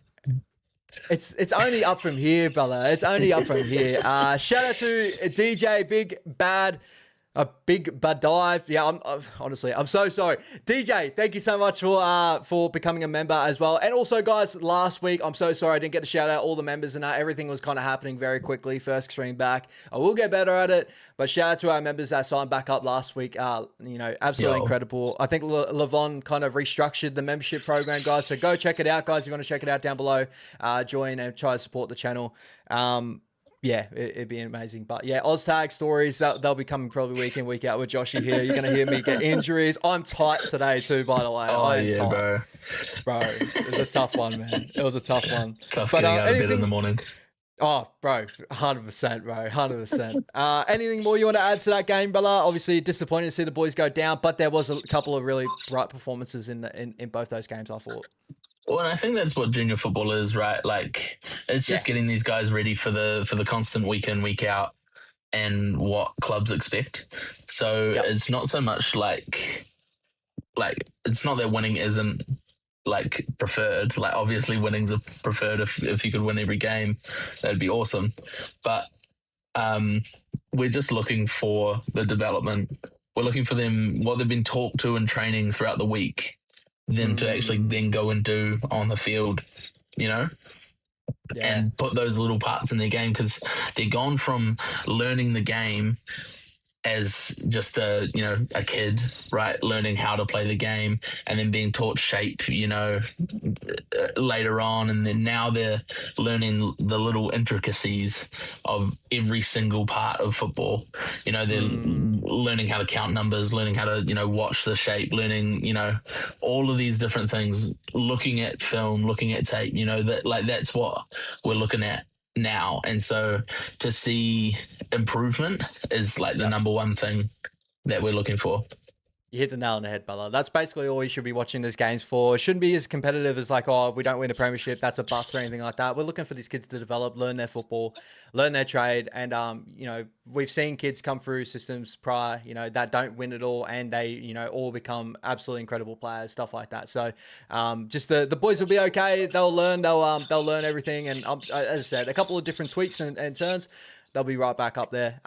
It's only up from here, brother. It's only up from here. Shout out to DJ Big Bad. A big bad dive. Yeah, I'm so sorry. DJ, thank you so much for becoming a member as well. And also, guys, last week, I'm so sorry I didn't get to shout out all the members and everything was kind of happening very quickly. First stream back. I will get better at it, but shout out to our members that signed back up last week. Absolutely incredible. I think Levon kind of restructured the membership program, guys. So go check it out, guys. If you want to check it out down below, join and try to support the channel. Yeah, it'd be amazing. But yeah, OzTag stories, they'll be coming probably week in, week out with Joshy here. You're going to hear me get injuries. I'm tight today too, by the way. Oh, yeah, tight. Bro, it was a tough one, man. It was a tough one. Tough getting out of bed in the morning. Oh, bro, 100%, bro, 100%. Anything more you want to add to that game, Bella? Obviously, disappointed to see the boys go down, but there was a couple of really bright performances in both those games, I thought. Well, and I think that's what junior football is, right? Like, it's Yeah. just getting these guys ready for the constant week in, week out, and what clubs expect. So Yep. it's not so much like it's not that winning isn't like preferred. Like, obviously winning's a preferred. If you could win every game, that'd be awesome. But um, we're just looking for the development. We're looking for them what they've been talked to in training throughout the week, them to actually then go and do on the field, you know, Yeah. and put those little parts in their game, because they're gone from learning the game as just a kid, right, learning how to play the game, and then being taught shape, later on, and then now they're learning the little intricacies of every single part of football. They're learning how to count numbers, learning how to watch the shape, learning all of these different things, looking at film, looking at tape. That's what we're looking at now. And so to see improvement is like the number one thing that we're looking for. You hit the nail on the head, Bella. That's basically all you should be watching these games for. It shouldn't be as competitive as like, oh, we don't win a premiership, that's a bust or anything like that. We're looking for these kids to develop, learn their football, learn their trade. And, we've seen kids come through systems prior, that don't win it all, and they, all become absolutely incredible players, stuff like that. So just the boys will be okay. They'll learn, they'll learn everything. And as I said, a couple of different tweaks and turns, they'll be right back up there.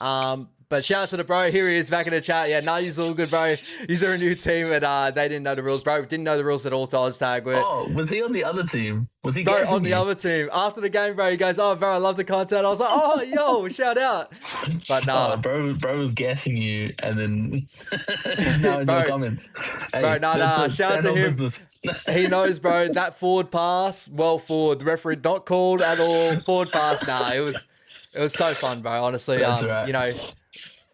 But shout out to the bro. Here he is back in the chat. Yeah, no, he's all good, bro. He's on a new team, and they didn't know the rules, bro. Didn't know the rules at all to Oztag. Oh, was he on the other team? Was he bro, on the other team? After the game, bro, he goes, "Oh, bro, I love the content." I was like, "Oh, yo, shout out!" But nah, bro was gassing you, and then now in your comments, hey, bro, nah. Shout out to him. Business. He knows, bro. That forward pass, well forward. The referee not called at all. Forward pass, nah. It was so fun, bro. Honestly, That's right.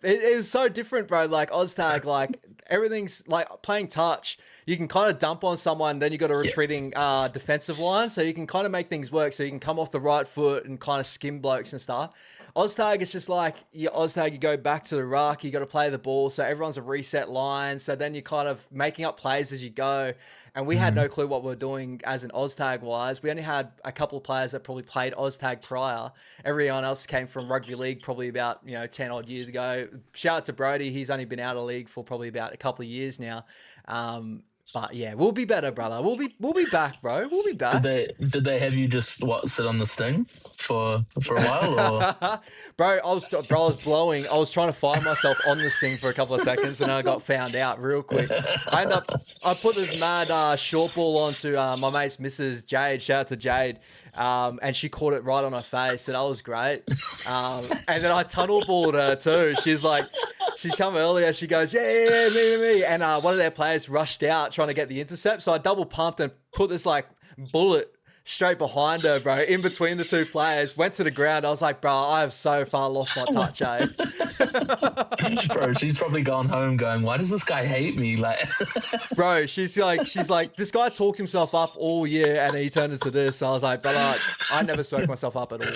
It was so different, bro. Like Oztag, like everything's like playing touch. You can kind of dump on someone, then you got a retreating defensive line, so you can kind of make things work. So you can come off the right foot and kind of skim blokes and stuff. Oztag, it's just like Oztag, you go back to the ruck, you got to play the ball, so everyone's a reset line. So then you're kind of making up plays as you go. And we had no clue what we were doing as an Oztag wise. We only had a couple of players that probably played Oztag prior. Everyone else came from rugby league probably about 10 odd years ago. Shout out to Brody. He's only been out of league for probably about a couple of years now. But yeah, we'll be better, brother. We'll be back, bro. We'll be back. Did they have you just sit on the sting for a while, or? Bro, I was blowing. I was trying to find myself on this thing for a couple of seconds, and I got found out real quick. I put this mad short ball onto my mate's Mrs. Jade. Shout out to Jade. And she caught it right on her face, and that was great. And then I tunnel balled her too. She's come earlier. She goes, yeah, me. And one of their players rushed out trying to get the intercept. So I double pumped and put this like bullet straight behind her, bro, in between the two players, went to the ground. I was like, bro, I have so far lost my touch, eh? Bro, she's probably gone home going, why does this guy hate me? Like, bro, she's like, this guy talked himself up all year and he turned into this. So I was like, brother, I never spoke myself up at all.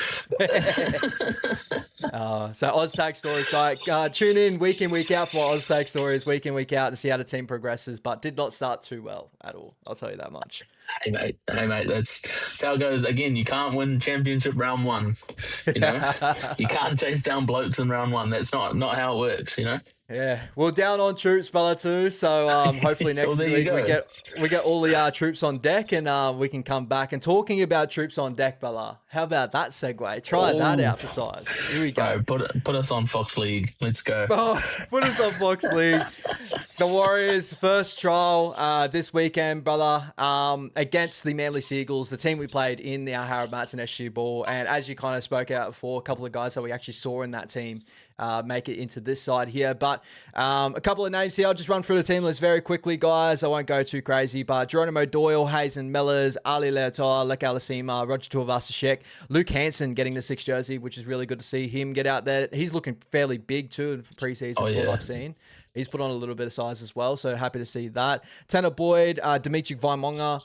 So Oztag Stories, guys, tune in, week out for Oztag Stories, week in, week out, to see how the team progresses, but did not start too well at all. I'll tell you that much. Hey mate, that's how it goes. Again, you can't win championship round one. You can't chase down blokes in round one. That's not how it works. Yeah, we're down on troops, Bella, too. So hopefully next week we get all the troops on deck, and we can come back. And talking about troops on deck, Bella, how about that segue? Try that out for size. Here we go. Bro, put us on Fox League. Let's go. Oh, put us on Fox League. The Warriors' first trial this weekend, brother, against the Manly Seagulls, the team we played in the Harold Matson SU Ball. And as you kind of spoke out before, a couple of guys that we actually saw in that team make it into this side here. But a couple of names here. I'll just run through the team list very quickly, guys. I won't go too crazy. But Geronimo Doyle, Hazen Mellors, Ali Leotar, Lek Alasima, Roger Tuivasa-Sheck, Luke Hanson getting the 6th jersey, which is really good to see him get out there. He's looking fairly big too in preseason from what I've seen. He's put on a little bit of size as well, so happy to see that. Tanner Boyd, Dimitri Vaimonga,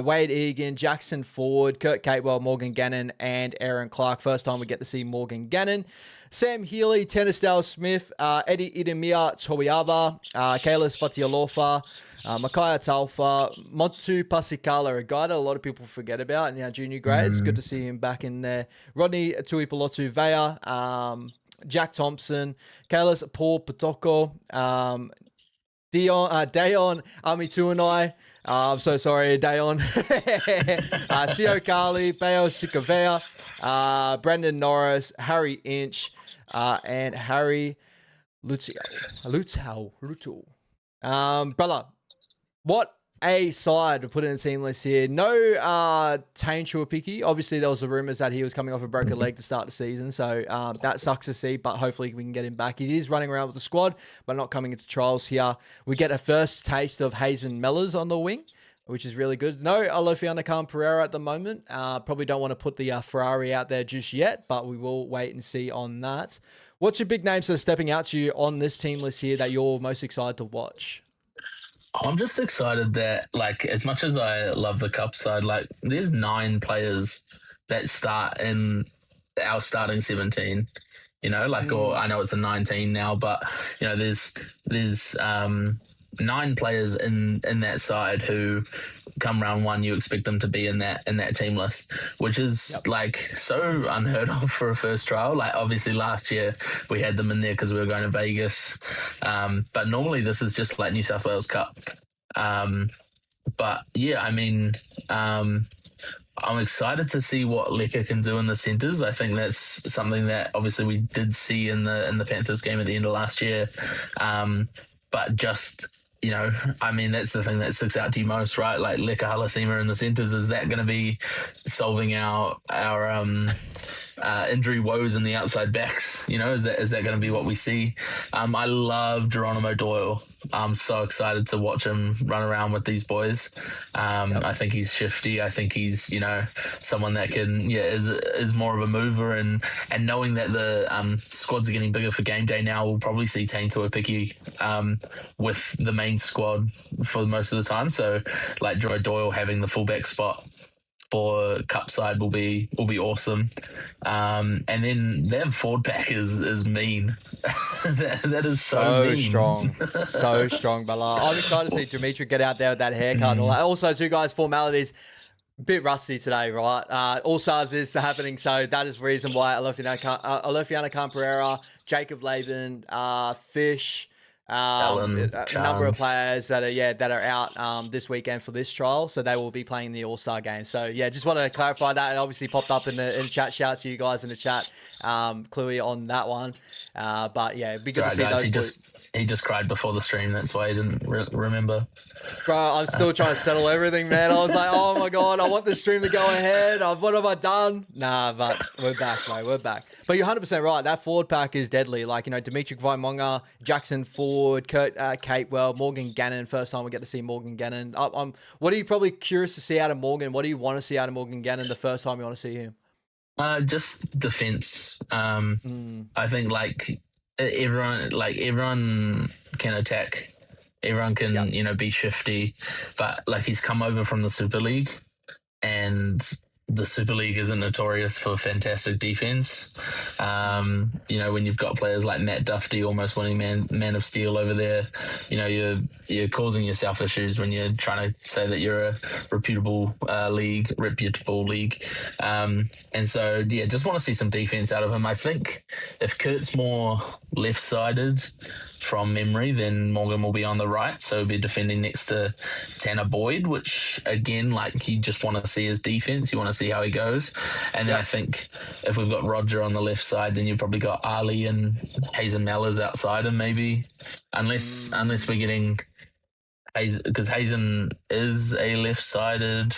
Wade Egan, Jackson Ford, Kurt Catewell, Morgan Gannon, and Aaron Clark. First time we get to see Morgan Gannon. Sam Healy, Tennisdale Smith, Eddie Idemia Toiava, Kalis Fatialofa, Makaya Talfa, Montu Pasikala, a guy that a lot of people forget about in our junior grades. Good to see him back in there. Rodney Tuipulotu Vea, Jack Thompson, Kalis Paul Patoko, Dayon Amituanai. I'm so sorry, Dayon. Sio Kali, Bayo Sikavea, Brendan Norris, Harry Inch, and Harry Lutau. Brother, what a side to put in the team list here. No Tane Chuapiki. Obviously, there was the rumours that he was coming off a broken leg to start the season, so that sucks to see, but hopefully we can get him back. He is running around with the squad, but not coming into trials here. We get a first taste of Hazen Mellors on the wing, which is really good. No Alofiana Khan Pereira at the moment. Probably don't want to put the Ferrari out there just yet, but we will wait and see on that. What's your big names that are stepping out to you on this team list here that you're most excited to watch? I'm just excited that, like, as much as I love the Cup side, like, there's 9 players that start in our starting 17, you know, like, or I know it's a 19 now, but, you know, there's 9 players in that side who come round one, you expect them to be in that team list, which is like so unheard of for a first trial. Like, obviously last year we had them in there because we were going to Vegas, but normally this is just like New South Wales Cup. But yeah, I mean, I'm excited to see what Leka can do in the centres. I think that's something that obviously we did see in the Panthers game at the end of last year, but just, you know, I mean, that's the thing that sticks out to you most, right? Like Leka Halasima in the centres, is that going to be solving our injury woes in the outside backs? You know, is that going to be what we see? I love Geronimo Doyle. I'm so excited to watch him run around with these boys. I think he's shifty. I think he's, you know, someone that can, is more of a mover, and knowing that the squads are getting bigger for game day now, we'll probably see Tane Tuapiki with the main squad for most of the time. So like Joy Doyle having the fullback spot for Cup side will be awesome. And then their forward pack is mean. that is so mean. Strong. So strong, Bella. I'm excited to see Dimitri get out there with that haircut and all that. Also, two guys, formalities, bit rusty today, right? All Stars is happening, so that is the reason why Alofiana Khan Pereira, Jacob Laban, Fish, a number of players that are out this weekend for this trial, so they will be playing the All-Star game. So yeah, just want to clarify that. It obviously popped up in the chat. Shout out to you guys in the chat, clearly on that one. But yeah, it'd be good to see those. He just cried before the stream. That's why he didn't remember. Bro, I'm still trying to settle everything, man. I was like, oh my God, I want the stream to go ahead. What have I done? Nah, but we're back, mate. We're back. But you're 100% right. That forward pack is deadly. Like, you know, Dimitri Vaimonga, Jackson Ford, Kurt Catewell, Morgan Gannon. First time we get to see Morgan Gannon. What are you probably curious to see out of Morgan? What do you want to see out of Morgan Gannon the first time you want to see him? Just defense. I think everyone can attack. Everyone can, you know, be shifty, but like he's come over from the Super League, and the Super League isn't notorious for fantastic defense. You know, when you've got players like Matt Duffy almost winning man of steel over there, you know, you're causing yourself issues when you're trying to say that you're a reputable league. And so, yeah, just want to see some defense out of him. I think if Kurt's more left-sided from memory, then Morgan will be on the right, so he'll be defending next to Tanner Boyd, which again, like, you just want to see his defense, you want to see how he goes. And then I think if we've got Roger on the left side, then you've probably got Ali and Hazen Mellors outside him, maybe, unless we're getting Hazen, because Hazen is a left-sided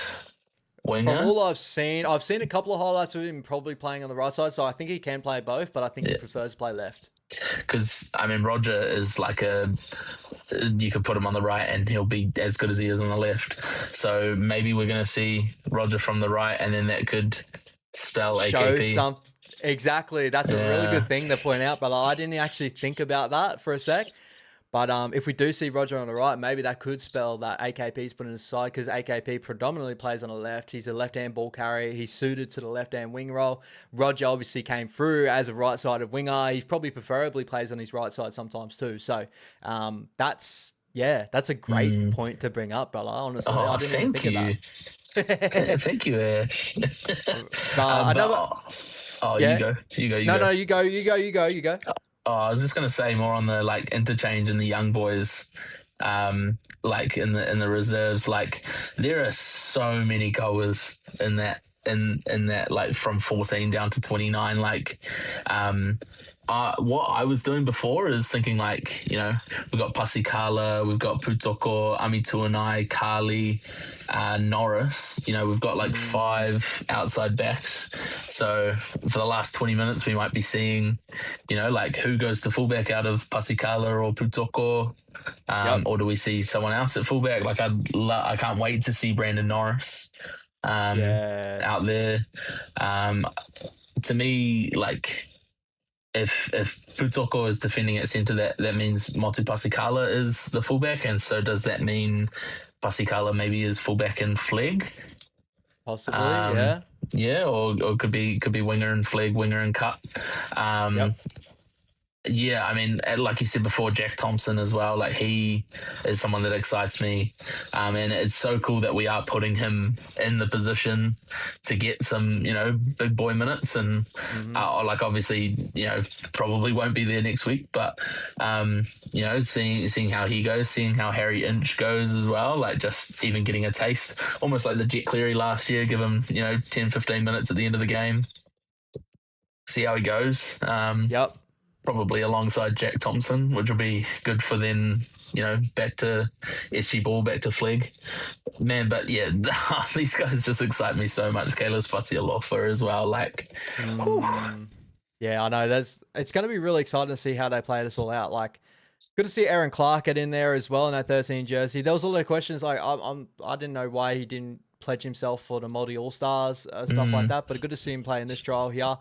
winger. From all I've seen a couple of highlights of him probably playing on the right side, so I think he can play both, but I think he prefers to play left. Because, I mean, Roger is like you could put him on the right and he'll be as good as he is on the left. So maybe we're going to see Roger from the right, and then that could spell AKP. Exactly. That's a really good thing to point out, but I didn't actually think about that for a sec. But if we do see Roger on the right, maybe that could spell that AKP's put in his side, because AKP predominantly plays on the left. He's a left-hand ball carrier. He's suited to the left-hand wing role. Roger obviously came through as a right-sided winger. He probably preferably plays on his right side sometimes too. So that's a great point to bring up, brother. Honestly, I didn't even think of that. Thank you, Ash. Yeah. You go. No, you go. Oh, I was just gonna say more on the like interchange in the young boys, like in the reserves. Like there are so many goers in that like from 14 down to 29. Like, what I was doing before is thinking like, you know, we've got Pasikala, we've got Putoko, Amituanai, Kali, Norris. You know, we've got like 5 outside backs. So for the last 20 minutes, we might be seeing, you know, like who goes to fullback out of Pasikala or Putoko, or do we see someone else at fullback? Like I can't wait to see Brandon Norris out there. To me, like if Putoko is defending at centre, that means Motu Pasikala is the fullback, and so does that mean Pasikala maybe is fullback and Flegg? Possibly, yeah. Yeah, or could be winger and Flegg, winger and Cut. Yeah, I mean, like you said before, Jack Thompson as well. Like he is someone that excites me, and it's so cool that we are putting him in the position to get some, you know, big boy minutes. And like obviously, you know, probably won't be there next week, but you know, seeing how he goes, seeing how Harry Inch goes as well. Like just even getting a taste, almost like the Jet Cleary last year. Give him, you know, 10, 15 minutes at the end of the game. See how he goes. Probably alongside Jack Thompson, which will be good for then, you know, back to SG Ball, back to Flegg. Man, but yeah, these guys just excite me so much. Kayla's Fatialofa as well. Like, yeah, I know. It's going to be really exciting to see how they play this all out. Like, good to see Aaron Clark get in there as well in that 13 jersey. There was a lot of questions. Like, I didn't know why he didn't pledge himself for the multi All-Stars, stuff like that. But good to see him play in this trial here.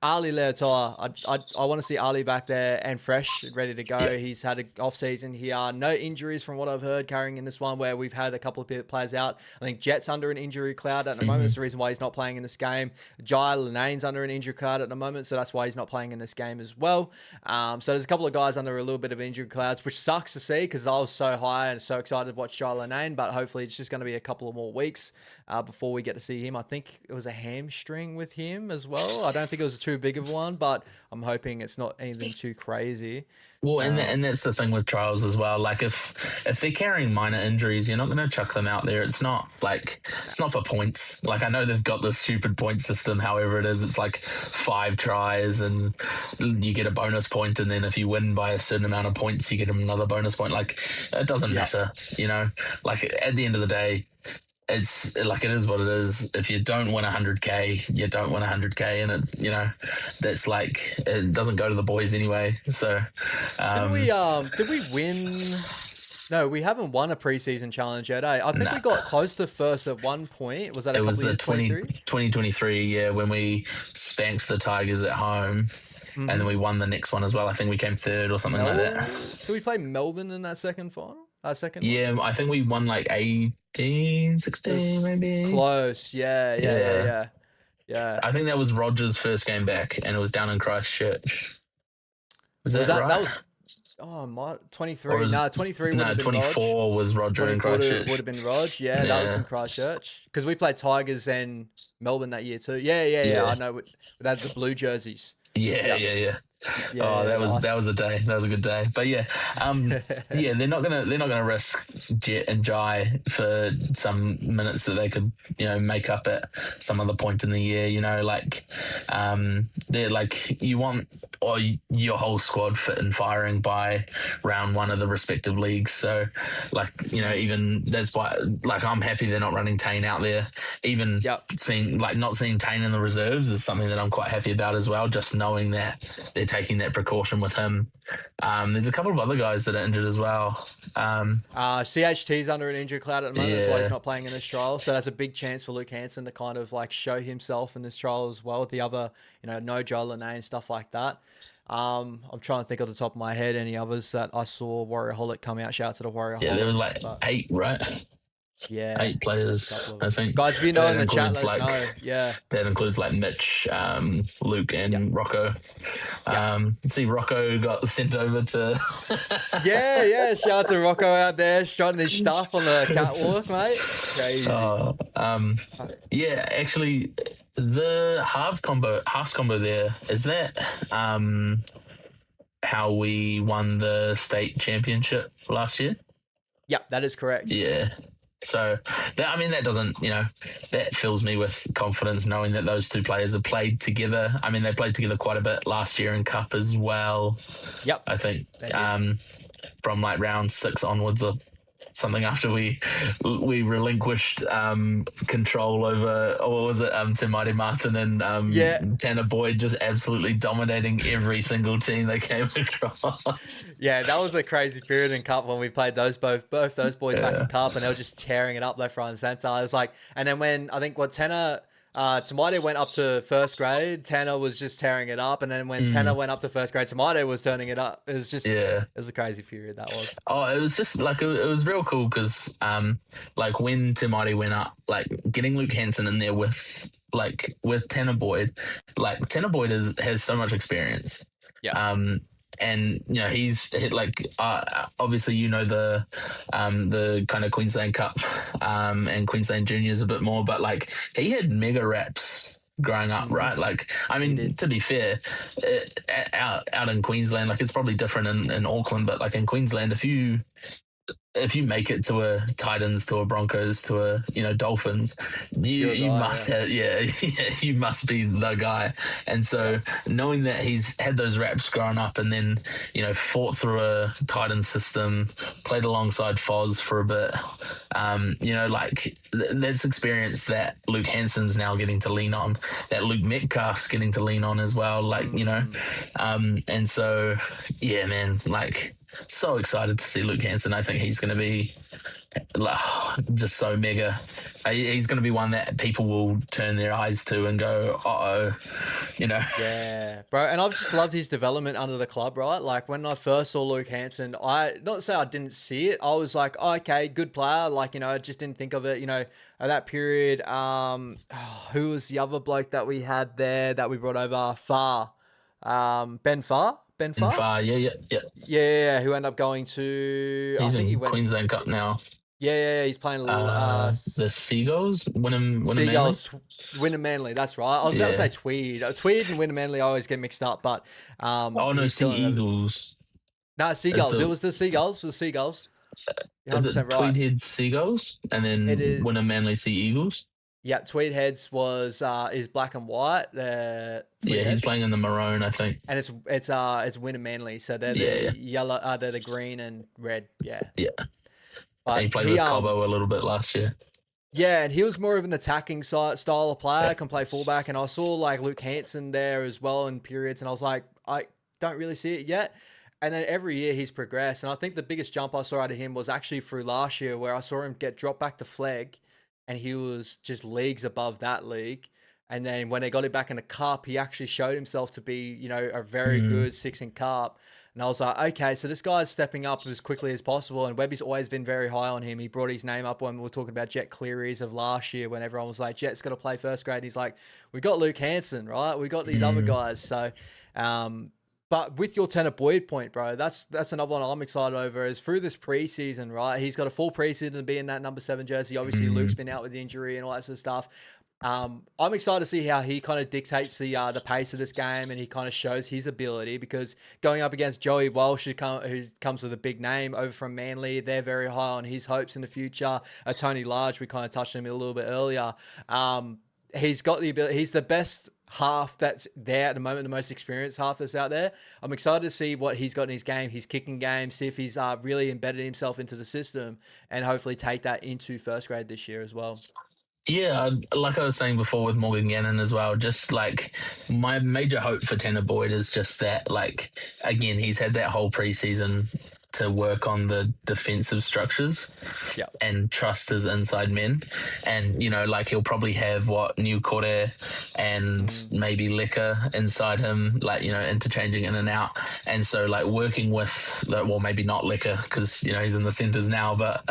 Ali Leotoa, I want to see Ali back there and fresh, ready to go. Yeah. He's had an off-season here. No injuries from what I've heard carrying in this one, where we've had a couple of players out. I think Jet's under an injury cloud at the moment. That's the reason why he's not playing in this game. Jai Linane's under an injury cloud at the moment, so that's why he's not playing in this game as well. So there's a couple of guys under a little bit of injury clouds, which sucks to see because I was so high and so excited to watch Jai Linane, but hopefully it's just going to be a couple of more weeks before we get to see him. I think it was a hamstring with him as well. I don't think it was too big of one, but I'm hoping it's not anything too crazy. Well, and that's the thing with trials as well. Like if they're carrying minor injuries, you're not going to chuck them out there. It's not for points. Like I know they've got this stupid point system. However it is, it's like 5 tries and you get a bonus point, and then if you win by a certain amount of points, you get another bonus point. Like it doesn't matter, you know. Like at the end of the day, it's like it is what it is. If you don't win 100k, you don't win 100k, and it, you know, that's like it doesn't go to the boys anyway. So, did we win? No, we haven't won a preseason challenge yet. I think we got close to first at one point. Was that it was the 2023? Yeah, when we spanked the Tigers at home. And then we won the next one as well. I think we came third or something like that. Did we play Melbourne in that second final? Yeah, I think we won like 18, 16 maybe. Close, yeah. I think that was Rogers' first game back, and it was down in Christchurch. Was that right? That was 23. No, 23 would have been 24 Rog. was Roger in Christchurch. Would have been Rog. Yeah, that was in Christchurch. Because we played Tigers and Melbourne that year too. Yeah. I know. But that's the blue jerseys. Yeah. That was a day. That was a good day. But yeah, they're not gonna risk Jet and Jai for some minutes that they could, you know, make up at some other point in the year. You know, like they're like you want your whole squad fit and firing by round 1 of the respective leagues. So, like, you know, even that's why, like, I'm happy they're not running Tane out there. Even not seeing Tane in the reserves is something that I'm quite happy about as well. Just knowing that they're taking that precaution with him. There's a couple of other guys that are injured as well. CHT's under an injury cloud at the moment. That's why he's not playing in this trial. So that's a big chance for Luke Hansen to kind of like show himself in this trial as well with the other, you know, no Joe Linane and stuff like that. I'm trying to think off the top of my head any others that I saw Warrior Holic come out. Shout out to the Warrior Yeah, there was Holic. like But 8, right? yeah, 8 there's a players, couple of I them. think. Guys, if you So know that in the chat, includes let us like know. Yeah. Mitch, Luke, Yeah. and Rocco. Yeah. See, Rocco got sent over to. Yeah. Shout out to Rocco out there strutting his stuff on the catwalk, mate. Crazy. Yeah, actually, the Haas combo there, is that how we won the state championship last year? Yep, that is correct. Yeah. So that doesn't, that fills me with confidence knowing that those two players have played together. I mean, they played together quite a bit last year in Cup as well. Yep. I think from like round 6 onwards or something, after we relinquished control over, or was it Te Maire Martin and Tanner Boyd just absolutely dominating every single team they came across. Yeah, that was a crazy period in Cup when we played both those boys back in Cup, and they were just tearing it up left, right, and centre. I was like, and then when I think Tanner. Tamade went up to first grade. Tanner was just tearing it up, and then when Tanner went up to first grade, Tamade was turning it up. It was just, it was a crazy period that was. Oh, it was just like it was real cool because, like when Tamade went up, like getting Luke Hansen in there with Tanner Boyd, like Tanner Boyd has so much experience. Yeah. And he's hit obviously the kind of Queensland Cup and Queensland Juniors a bit more, but like he had mega reps growing up, right? Like, I mean, to be fair, out in Queensland, like it's probably different in Auckland, but like in Queensland, if you make it to a Titans, to a Broncos, to a Dolphins, you must have you must be the guy. And so knowing that he's had those reps growing up, and then fought through a Titans system, played alongside Foz for a bit, that's experience that Luke Hansen's now getting to lean on, that Luke Metcalf's getting to lean on as well. And so man, like. So excited to see Luke Hansen. I think he's going to be just so mega. He's going to be one that people will turn their eyes to and go, Yeah, bro. And I've just loved his development under the club, right? Like when I first saw Luke Hansen, not to say I didn't see it. I was like, okay, good player. Like, I just didn't think of it, at that period. Who was the other bloke that we had there that we brought over? Ben Farr. Ben Farr? Yeah, who ended up going to... He's in Queensland Cup now. Yeah, he's playing the Seagulls, Seagulls, Wynnum Manly, that's right. I was about to say Tweed. Tweed and Wynnum Manly I always get mixed up, but... Sea Eagles. No, Seagulls. It was the Seagulls. Is it Tweed Heads Seagulls? And then Wynnum Manly Sea Eagles? Yeah, Tweed Heads is black and white. He's playing in the maroon, I think. And it's Wynnum Manly, so they're the yellow. They're the green and red. Yeah. But he played with Cobbo a little bit last year. Yeah, and he was more of an attacking style of player. Can play fullback, and I saw like Luke Hansen there as well in periods, and I was like, I don't really see it yet. And then every year he's progressed, and I think the biggest jump I saw out of him was actually through last year, where I saw him get dropped back to Flegg. And he was just leagues above that league. And then when they got it back in the Cup, he actually showed himself to be, a very good 6 in Cup. And I was like, okay, so this guy's stepping up as quickly as possible. And Webby's always been very high on him. He brought his name up when we were talking about Jet Cleary's of last year, when everyone was like, Jet's got to play first grade. He's like, we got Luke Hansen, right? We got these other guys. So, but with your Tanner Boyd point, bro, that's another one I'm excited over. Is through this preseason, right? He's got a full preseason to be in that number 7 jersey. Obviously, Luke's been out with injury and all that sort of stuff. I'm excited to see how he kind of dictates the pace of this game, and he kind of shows his ability, because going up against Joey Walsh, who comes with a big name over from Manly, they're very high on his hopes in the future. Tony Large, we kind of touched on him a little bit earlier. He's got the ability. He's the best half that's there at the moment, the most experienced half that's out there. I'm excited to see what he's got in his game, his kicking game, see if he's really embedded himself into the system, and hopefully take that into first grade this year as well. Yeah, like I was saying before with Morgan Gannon as well, just like my major hope for Tanner Boyd is just that, like, again, he's had that whole preseason to work on the defensive structures and trust his inside men. And, like he'll probably have New Kore and maybe Liquor inside him, like, interchanging in and out. And so like working with, maybe not Liquor because, he's in the centers now, but,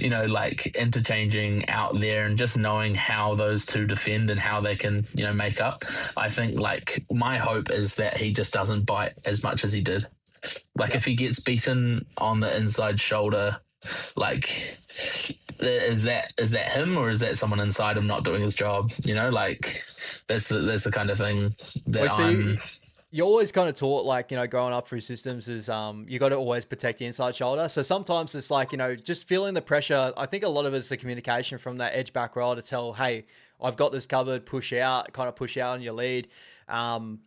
like interchanging out there and just knowing how those two defend and how they can, make up. I think like my hope is that he just doesn't bite as much as he did. Like if he gets beaten on the inside shoulder, like is that him or is that someone inside him not doing his job? Like that's the kind of thing that you're always kind of taught, like, growing up through systems is you got to always protect the inside shoulder. So sometimes it's like, just feeling the pressure. I think a lot of it's the communication from that edge back row to tell, hey, I've got this covered, push out on your lead. I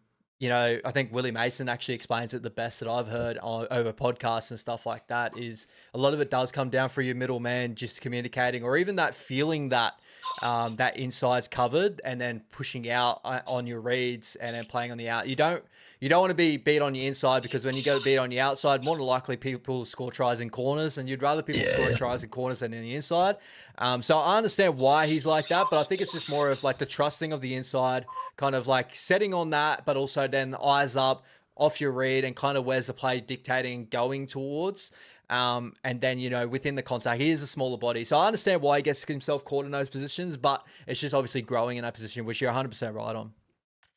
think Willie Mason actually explains it the best that I've heard over podcasts and stuff like that, is a lot of it does come down for your middle man just communicating, or even that feeling that that inside's covered and then pushing out on your reads and then playing on the out. You don't want to be beat on your inside, because when you go to beat on your outside, more than likely people score tries in corners, and you'd rather people score tries in corners than in the inside. So I understand why he's like that, but I think it's just more of like the trusting of the inside, kind of like setting on that, but also then eyes up off your read and kind of where's the play dictating going towards. And then, within the contact, he is a smaller body. So I understand why he gets himself caught in those positions, but it's just obviously growing in that position, which you're 100% right on.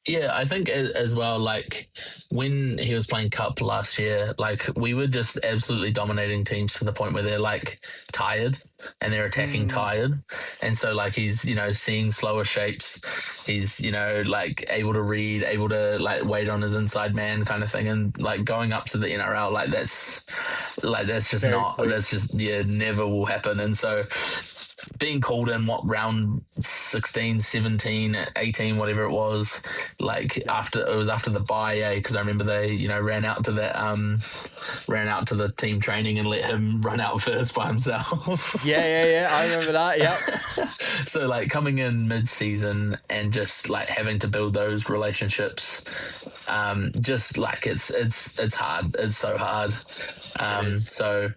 Yeah, I think as well, like when he was playing Cup last year, like we were just absolutely dominating teams to the point where they're like tired and they're attacking tired. And so like he's, seeing slower shapes. He's, like able to read, able to like wait on his inside man kind of thing. And like going up to the NRL, that's just never will happen. And so being called in round 16, 17, 18, whatever it was, like after the bye, because I remember they ran out to the team training and let him run out first by himself. Yeah, I remember that. Yep. So like coming in mid-season and just like having to build those relationships, just like it's hard. It's so hard. So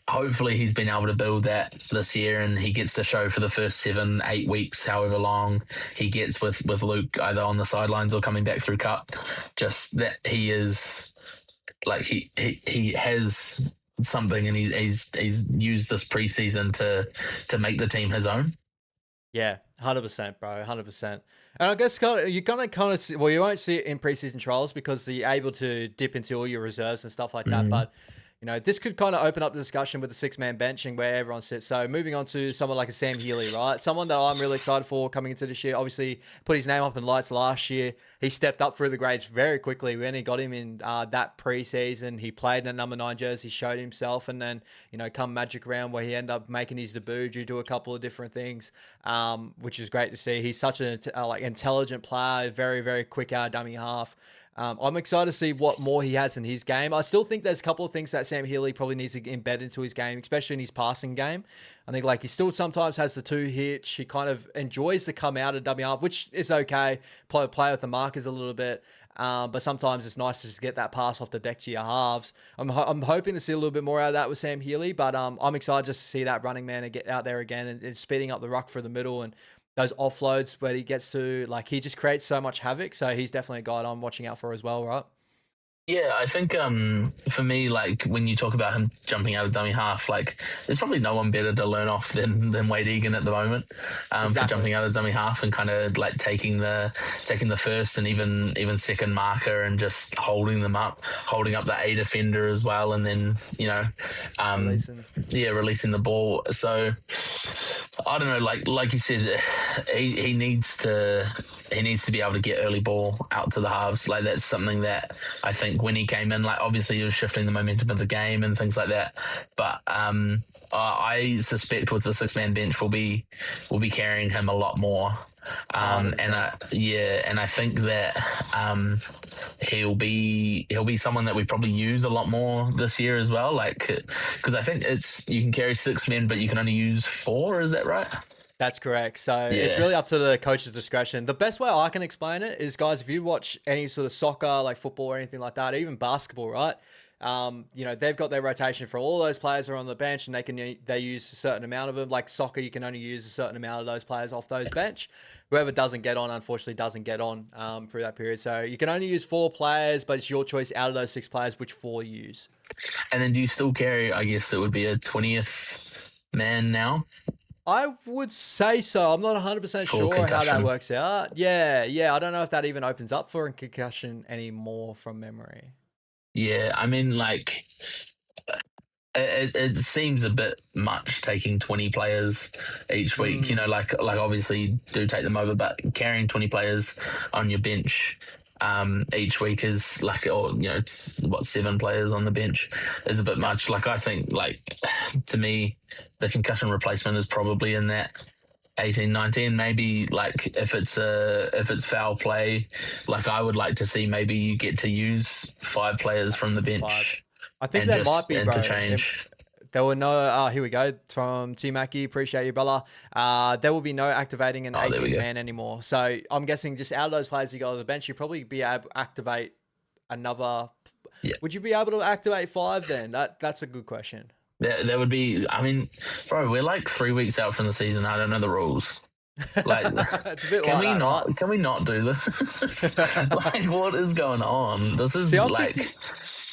hopefully he's been able to build that this year, and he gets to show for the first 7-8 weeks, however long he gets with Luke, either on the sidelines or coming back through Cup, just that he is like he has something, and he's used this preseason to make the team his own. Yeah, 100%, bro, 100%. And I guess you're gonna kind of see, well, you won't see it in preseason trials because you're able to dip into all your reserves and stuff like that, but this could kind of open up the discussion with the 6-man bench and where everyone sits. So moving on to someone like a Sam Healey, right? Someone that I'm really excited for coming into this year. Obviously, put his name up in lights last year. He stepped up through the grades very quickly. We only got him in that preseason. He played in a number 9 jersey, showed himself, and then, come Magic Round where he ended up making his debut due to a couple of different things, which is great to see. He's such an intelligent player, very, very quick dummy half. I'm excited to see what more he has in his game. I still think there's a couple of things that Sam Healey probably needs to embed into his game, especially in his passing game. I think like he still sometimes has the 2 hitch. He kind of enjoys to come out of dummy half, which is okay. Play with the markers a little bit. But sometimes it's nice to just get that pass off the deck to your halves. I'm hoping to see a little bit more out of that with Sam Healey, but I'm excited just to see that running man and get out there again and speeding up the ruck for the middle and those offloads where he gets to, like, he just creates so much havoc. So he's definitely a guy I'm watching out for as well, right? Yeah, I think for me, like when you talk about him jumping out of dummy half, like there's probably no one better to learn off than Wade Egan at the moment for jumping out of dummy half and kind of like taking the first and even second marker and just holding up the A defender as well, and then releasing the ball. So I don't know, like you said, he needs to be able to get early ball out to the halves. Like that's something that I think when he came in, like obviously he was shifting the momentum of the game and things like that. But I suspect with the 6-man bench we'll be carrying him a lot more. And I think that he'll be someone that we probably use a lot more this year as well. Like because I think you can carry 6 men, but you can only use 4. Is that right? That's correct. So it's really up to the coach's discretion. The best way I can explain it is, guys, if you watch any sort of soccer, like football or anything like that, even basketball, right? They've got their rotation for all those players are on the bench, and they use a certain amount of them. Like soccer, you can only use a certain amount of those players off those bench. Whoever doesn't get on, unfortunately, doesn't get on through that period. So you can only use 4 players, but it's your choice out of those 6 players which 4 you use. And then do you still carry, I guess it would be a 20th man now? I would say so. I'm not 100% sure concussion. how that works out. Yeah. I don't know if that even opens up for a concussion anymore from memory. Yeah, I mean, like, it seems a bit much taking 20 players each week. Like obviously you do take them over, but carrying 20 players on your bench each week is like, it's 7 players on the bench is a bit much. Like, I think, like, to me, the concussion replacement is probably in that 18, 19, maybe. Like, if it's foul play, like, I would like to see maybe you get to use 5 players from the bench. I think that might be, bro. Interchange. There were no, here we go, from T Mackie, appreciate you, brother. There will be no activating an 18-man anymore. So I'm guessing just out of those players you got on the bench, you'd probably be able to activate another. Yeah. Would you be able to activate 5 then? That's a good question. There would be, I mean, bro, we're like 3 weeks out from the season. I don't know the rules. Like, can we not do this? Like, what is going on? This is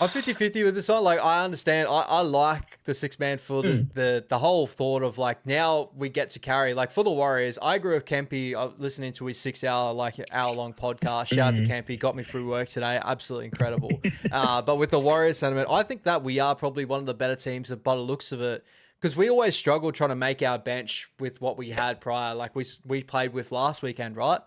I'm 50-50 with this one. Like, I understand. I like the 6-man for the whole thought of, like, now we get to carry. Like, for the Warriors, I agree with Kempy listening to his 6-hour-long podcast. Shout out to Kempy. Got me through work today. Absolutely incredible. But with the Warriors sentiment, I think that we are probably one of the better teams by the looks of it. Because we always struggled trying to make our bench with what we had prior. Like, we played with last weekend, right?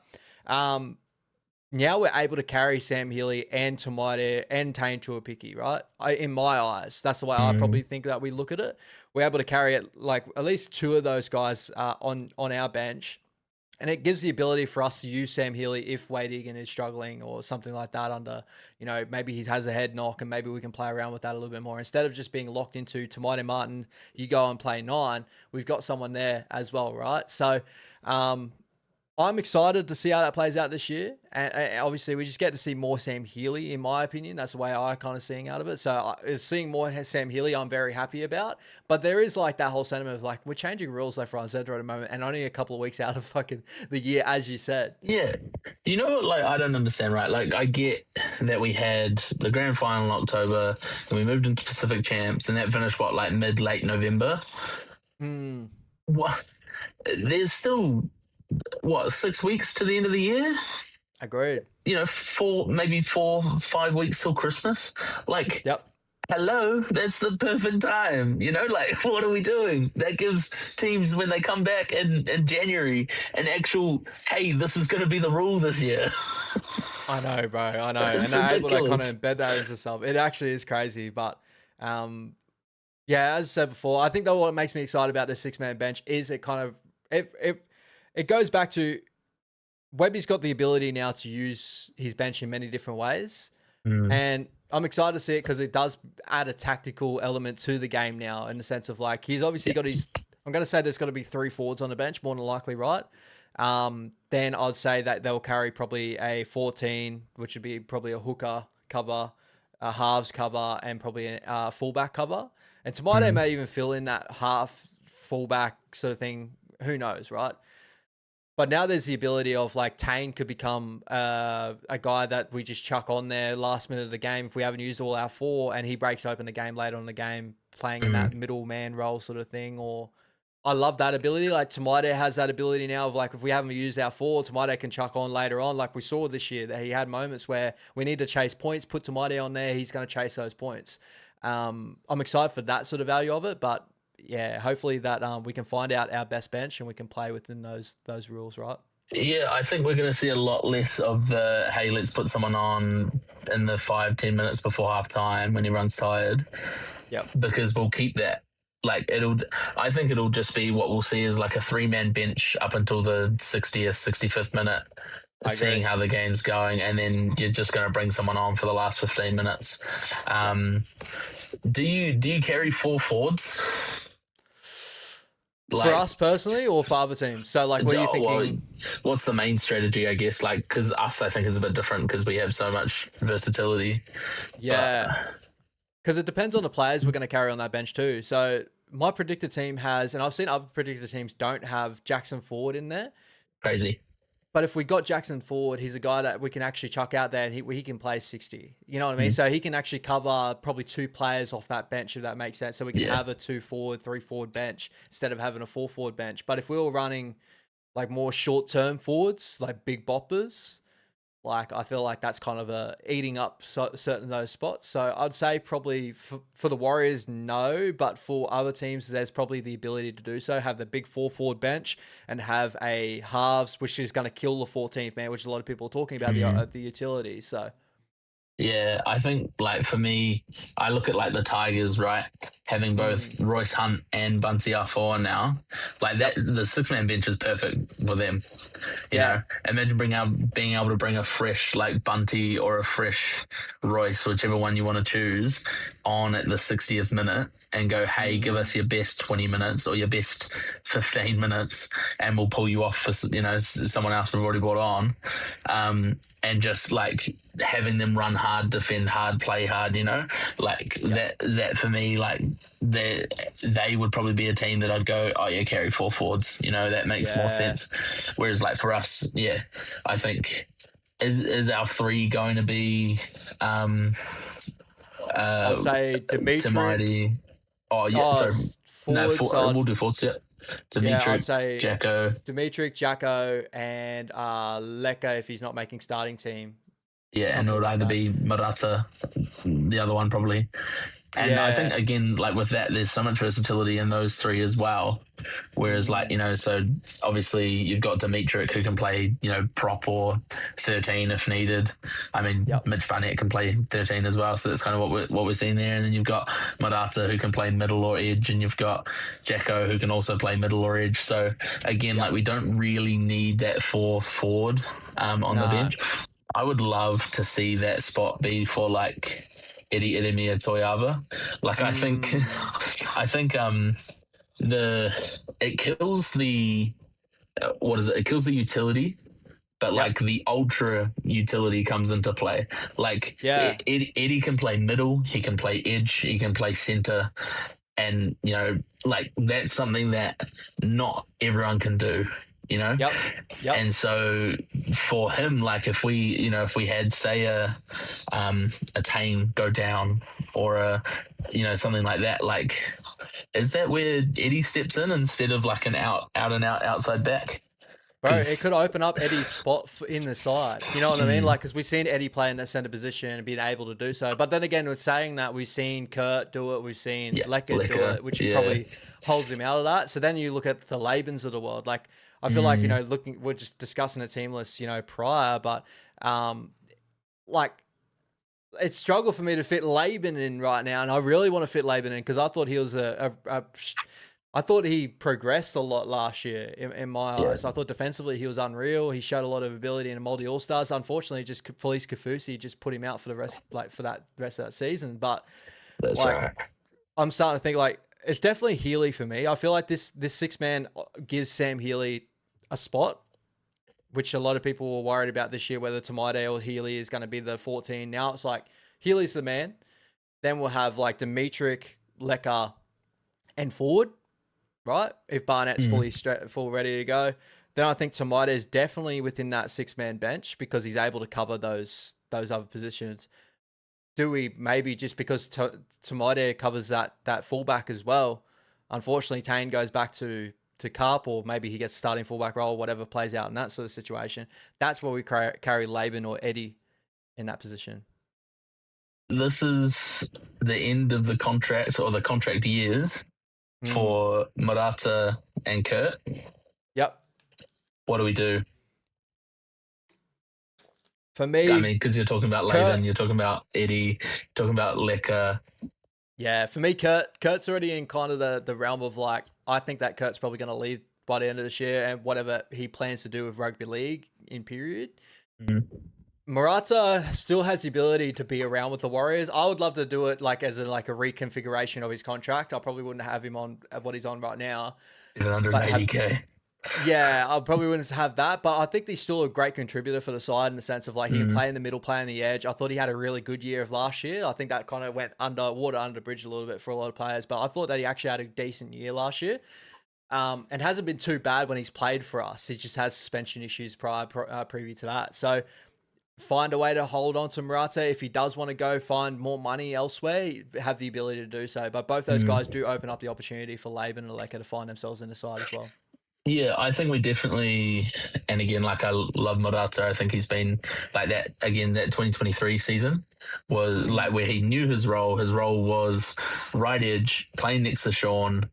Now we're able to carry Sam Healy and Tamaite and Tane Tuapiki, right? In my eyes, that's the way I probably think that we look at it. We're able to carry it, like, at least 2 of those guys on our bench. And it gives the ability for us to use Sam Healy if Wade Egan is struggling or something like that under, maybe he has a head knock and maybe we can play around with that a little bit more. Instead of just being locked into Tamaite Martin, you go and play 9, we've got someone there as well, right? So, I'm excited to see how that plays out this year. And obviously, we just get to see more Sam Healy, in my opinion. That's the way I kind of seeing out of it. So seeing more Sam Healy, I'm very happy about. But there is like that whole sentiment of like, we're changing rules left, right, and center at the moment. And only a couple of weeks out of fucking the year, as you said. Yeah. You know what, like, I don't understand, right? Like, I get that we had the grand final in October, and we moved into Pacific Champs, and that finished, what, like late November? What? There's still... 6 weeks to the end of the year? Agreed. 4, 5 weeks till Christmas. Like, yep. Hello, that's the perfect time. Like, what are we doing? That gives teams, when they come back in January, an actual, hey, this is going to be the rule this year. I know, bro. I know. And they're able to kind of embed that into stuff. It actually is crazy. But, yeah, as I said before, I think that what makes me excited about this 6-man bench is it kind of, it goes back to Webby's got the ability now to use his bench in many different ways. And I'm excited to see it because it does add a tactical element to the game now, in the sense of, like, he's obviously got his, I'm going to say there's got to be 3 forwards on the bench, more than likely, right? Then I'd say that they'll carry probably a 14, which would be probably a hooker cover, a halves cover, and probably a fullback cover. And Tamaite may even fill in that half fullback sort of thing. Who knows, right? But now there's the ability of, like, Tane could become a guy that we just chuck on there last minute of the game if we haven't used all our 4, and he breaks open the game later on in the game, playing in that middleman role sort of thing. Or I love that ability. Like, Tamaite has that ability now of, like, if we haven't used our 4, Tamaite can chuck on later on. Like we saw this year that he had moments where we need to chase points, put Tamaite on there, he's going to chase those points. I'm excited for that sort of value of it, but yeah, hopefully that we can find out our best bench and we can play within those rules, right? Yeah, I think we're going to see a lot less of the, hey, let's put someone on in the 5-10 minutes before halftime when everyone's tired. Yep. Because we'll keep that. Like, I think it'll just be what we'll see is like a 3-man bench up until the 60th, 65th minute, seeing how the game's going, and then you're just going to bring someone on for the last 15 minutes. Do you carry 4 forwards? For us personally, or for other teams? So, like, what are you thinking? What's the main strategy, I guess? Like, because us, I think, is a bit different because we have so much versatility. Yeah. because it depends on the players we're going to carry on that bench too. So my predicted team has, and I've seen other predicted teams don't have Jackson Ford in there. Crazy. But if we got Jackson Ford, he's a guy that we can actually chuck out there and he can play 60. You know what I mean? So he can actually cover probably 2 players off that bench, if that makes sense. So we can have a 2 forward, 3 forward bench instead of having a 4 forward bench. But if we were running like more short term forwards, like big boppers, like I feel like that's kind of eating up certain of those spots. So I'd say probably for the Warriors, no, but for other teams, there's probably the ability to do so. Have the big 4 forward bench and have a halves, which is going to kill the 14th man, which a lot of people are talking about the utility. So. Yeah, I think like for me, I look at like the Tigers, right? Having both Royce Hunt and Bunty R4 now, like that, the 6-man bench is perfect for them. You know, imagine being able to bring a fresh like Bunty or a fresh Royce, whichever one you want to choose, on at the 60th minute and go, hey, give us your best 20 minutes or your best 15 minutes and we'll pull you off for, you know, someone else we've already brought on. And just like having them run hard, defend hard, play hard, you know, like that for me, like they would probably be a team that I'd go, oh yeah, carry 4 forwards, you know, that makes more sense. Whereas like for us, I think is our 3 going to be I'll say Dimitri. We'll do forwards, Dimitri, I'd say Jacko. Dimitri, Jacko, and Leka if he's not making starting team. Yeah, and it would either be Murata, the other one probably. And I think, again, like with that, there's so much versatility in those 3 as well. Whereas, like, you know, so obviously you've got Dimitri who can play, you know, prop or 13 if needed. I mean, Mitch Barnett can play 13 as well. So that's kind of what we're seeing there. And then you've got Murata who can play middle or edge. And you've got Jacko who can also play middle or edge. So, again, like we don't really need that 4th forward on the bench. I would love to see that spot be for like Eddie Edemia Toyava. Like I think it kills the it kills the utility, but like the ultra utility comes into play. Like Eddie can play middle, he can play edge, he can play center, and you know, like that's something that not everyone can do. You know, and so for him, like if we had say a Tame go down or a something like that, like is that where Eddie steps in instead of like an out and out outside back? Bro, it could open up Eddie's spot in the side. You know what I mean? Like, because we've seen Eddie play in that center position and being able to do so. But then again, with saying that, we've seen Kurt do it, we've seen Leka do it, which probably holds him out of that. So then you look at the Labans of the world, like. I feel like, you know, we're just discussing a team list, you know, prior, but like it's struggle for me to fit Laban in right now. And I really want to fit Laban in because I thought he was I thought he progressed a lot last year in my eyes. I thought defensively he was unreal. He showed a lot of ability in a multi All-Stars. Unfortunately, just Felice Kafusi just put him out for the rest, like for that rest of that season. But that's right. I'm starting to think like, it's definitely Healy for me. I feel like this 6-man gives Sam Healy a spot, which a lot of people were worried about this year, whether Tamide or Healy is going to be the 14. Now it's like Healy's the man. Then we'll have like Dimitri, Leka, and Ford, right? If Barnett's full ready to go. Then I think Tamide is definitely within that 6-man bench because he's able to cover those other positions. Do we maybe just because Tamide covers that fullback as well? Unfortunately, Tane goes back to Carp, or maybe he gets starting fullback role, whatever plays out in that sort of situation. That's where we carry Laban or Eddie in that position. This is the end of the contract or the contract years for Murata and Kurt. Yep. What do we do? For me, I mean, because you're talking about Laban, you're talking about Eddie, talking about Leka. Yeah, for me, Kurt's already in kind of the realm of like, I think that Kurt's probably going to leave by the end of this year and whatever he plans to do with rugby league in period. Murata still has the ability to be around with the Warriors. I would love to do it like as a reconfiguration of his contract. I probably wouldn't have him on what he's on right now. Even under 80K. Yeah, I probably wouldn't have that, but I think he's still a great contributor for the side in the sense of like he can play in the middle, play on the edge. I thought he had a really good year of last year. I think that kind of went under the bridge a little bit for a lot of players, but I thought that he actually had a decent year last year. And hasn't been too bad when he's played for us. He just has suspension issues preview to that. So find a way to hold on to Murata. If he does want to go find more money elsewhere, have the ability to do so. But both those guys do open up the opportunity for Laban and Aleka to find themselves in the side as well. Yeah, I think we definitely, and again, like I love Murata. I think he's been like that, again, that 2023 season was like where he knew his role. His role was right edge, playing next to Sean,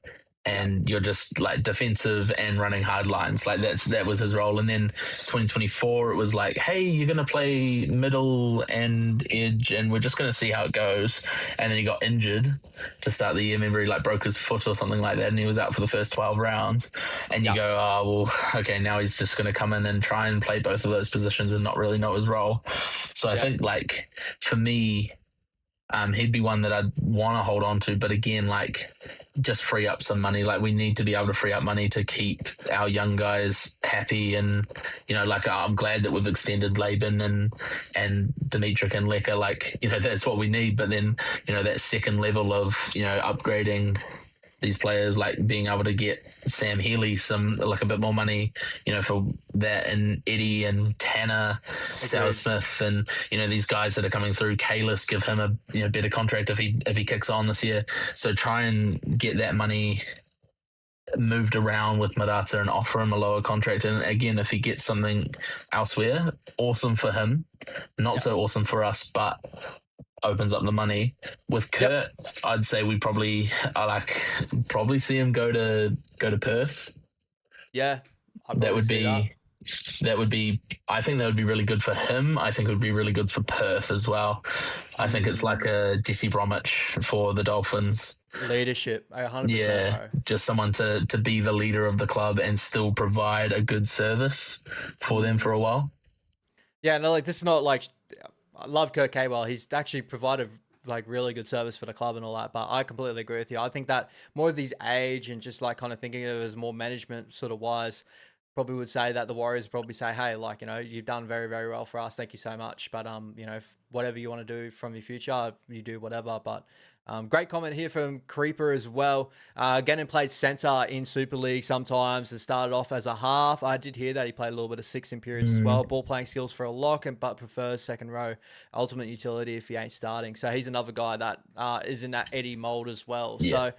and you're just like defensive and running hard lines. Like that was his role. And then 2024, it was like, hey, you're going to play middle and edge, and we're just going to see how it goes. And then he got injured to start the year. Remember, he like broke his foot or something like that, and he was out for the first 12 rounds. And you go, oh, well, okay, now he's just going to come in and try and play both of those positions and not really know his role. So I think like for me, he'd be one that I'd want to hold on to, but again, like just free up some money. Like we need to be able to free up money to keep our young guys happy, and like I'm glad that we've extended Laban and Dimitrik and Leka. Like that's what we need. But then that second level of upgrading these players, like being able to get Sam Healy some like a bit more money, for that, and Eddie and Tanner, Sal Smith, and these guys that are coming through. Kalis, give him a better contract if he kicks on this year. So try and get that money moved around with Murata and offer him a lower contract. And again, if he gets something elsewhere, awesome for him, not so awesome for us, but opens up the money. With Kurt, I'd say we probably see him go to Perth. Yeah, that would be I think that would be really good for him. I think it would be really good for Perth as well. I think it's like a Jesse Bromwich for the Dolphins. Leadership, 100%. Yeah, just someone to be the leader of the club and still provide a good service for them for a while. Yeah, no, like this is not like, I love Kurt Caywell. He's actually provided like really good service for the club and all that, but I completely agree with you. I think that more of these age and just like kind of thinking of it as more management sort of wise, probably would say that the Warriors probably say, hey, like, you've done very, very well for us. Thank you so much. But, whatever you want to do from your future, you do whatever. But great comment here from Creeper as well. Gannon played centre in Super League sometimes and started off as a half. I did hear that he played a little bit of six in periods as well. Ball playing skills for a lock, but prefers second row. Ultimate utility if he ain't starting. So he's another guy that is in that Eddie mould as well. Yeah. So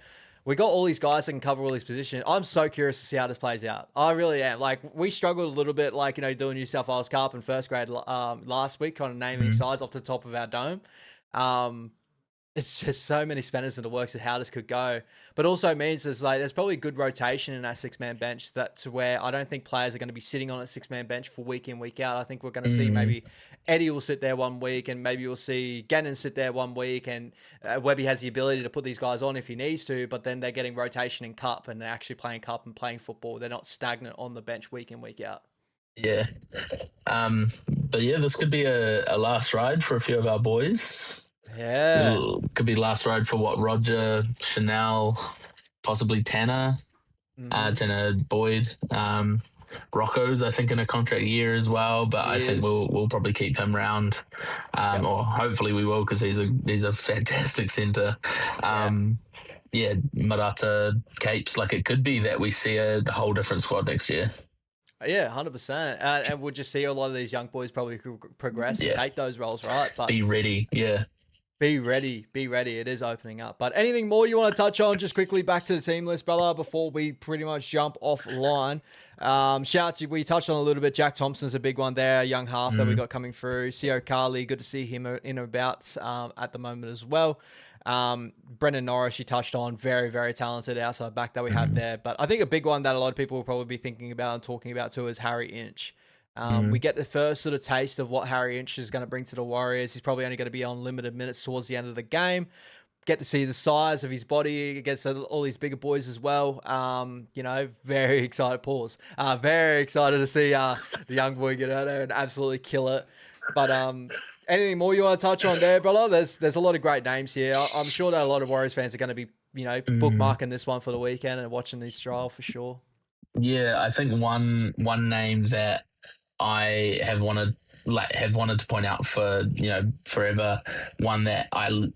we got all these guys that can cover all these positions. I'm so curious to see how this plays out. I really am. Like, we struggled a little bit, like, doing New South Wales Cup in first grade last week, kind of naming sides off the top of our dome. It's just so many spinners in the works of how this could go. But also means there's probably good rotation in that six-man bench to where I don't think players are going to be sitting on a six-man bench for week in, week out. I think we're going to see maybe Eddie will sit there one week, and maybe we'll see Gannon sit there one week, and Webby has the ability to put these guys on if he needs to, but then they're getting rotation in cup, and they're actually playing cup and playing football. They're not stagnant on the bench week in, week out. Yeah. But yeah, this could be a last ride for a few of our boys. Yeah. Could be last ride for Roger, Chanel, possibly Tanner, Tanner Boyd. Rocco's, I think, in a contract year as well, but I think we'll probably keep him round, or hopefully we will, because he's a fantastic centre. Murata, Capes, like it could be that we see a whole different squad next year. Yeah, 100%. And we'll just see a lot of these young boys probably progress and take those roles, right? But be ready, Be ready. It is opening up. But anything more you want to touch on? Just quickly back to the team list, brother, before we pretty much jump offline. Shouts, we touched on a little bit. Jack Thompson's a big one there, a young half that we got coming through. Sio Carley, good to see him in and about at the moment as well. Brendan Norris, you touched on, very, very talented outside back that we have there. But I think a big one that a lot of people will probably be thinking about and talking about too is Harry Inch. We get the first sort of taste of what Harry Inch is going to bring to the Warriors. He's probably only going to be on limited minutes towards the end of the game. Get to see the size of his body against all these bigger boys as well. Very excited. Pause. Very excited to see the young boy get out there and absolutely kill it. But anything more you want to touch on there, brother? There's a lot of great names here. I'm sure that a lot of Warriors fans are going to be, bookmarking this one for the weekend and watching this trial for sure. Yeah, I think one name that I have wanted to point out for forever, one that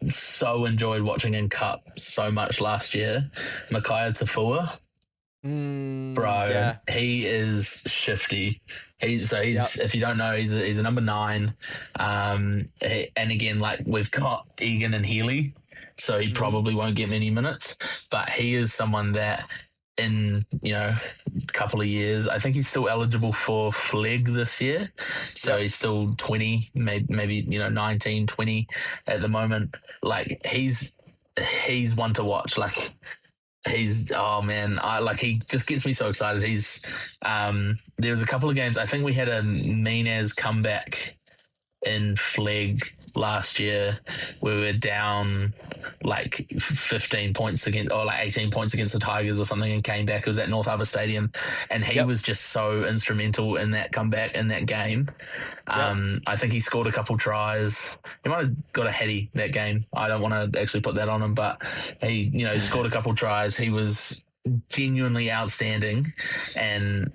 so enjoyed watching in Cup so much last year, Micaiah Tafua. Bro, Yeah. he is shifty. Yep. He's if you don't know, he's a number 9. And again, like we've got Egan and Healy, so he Hmm. probably won't get many minutes. But he is someone that in a couple of years, I think he's still eligible for Fleg this year. So Yep. he's still 20, maybe 19, 20 at the moment. Like he's one to watch. Like he's oh man, I like he just gets me so excited. There was a couple of games. I think we had a mean as comeback in Fleg last year. We were down like 15 points against, or like 18 points against the Tigers or something, and came back. It was at North Harbour Stadium, and he Yep. was just so instrumental in that comeback in that game. Yep. I think he scored a couple tries. He might have got a heady that game. I don't want to actually put that on him, but he, scored a couple tries. He was genuinely outstanding, and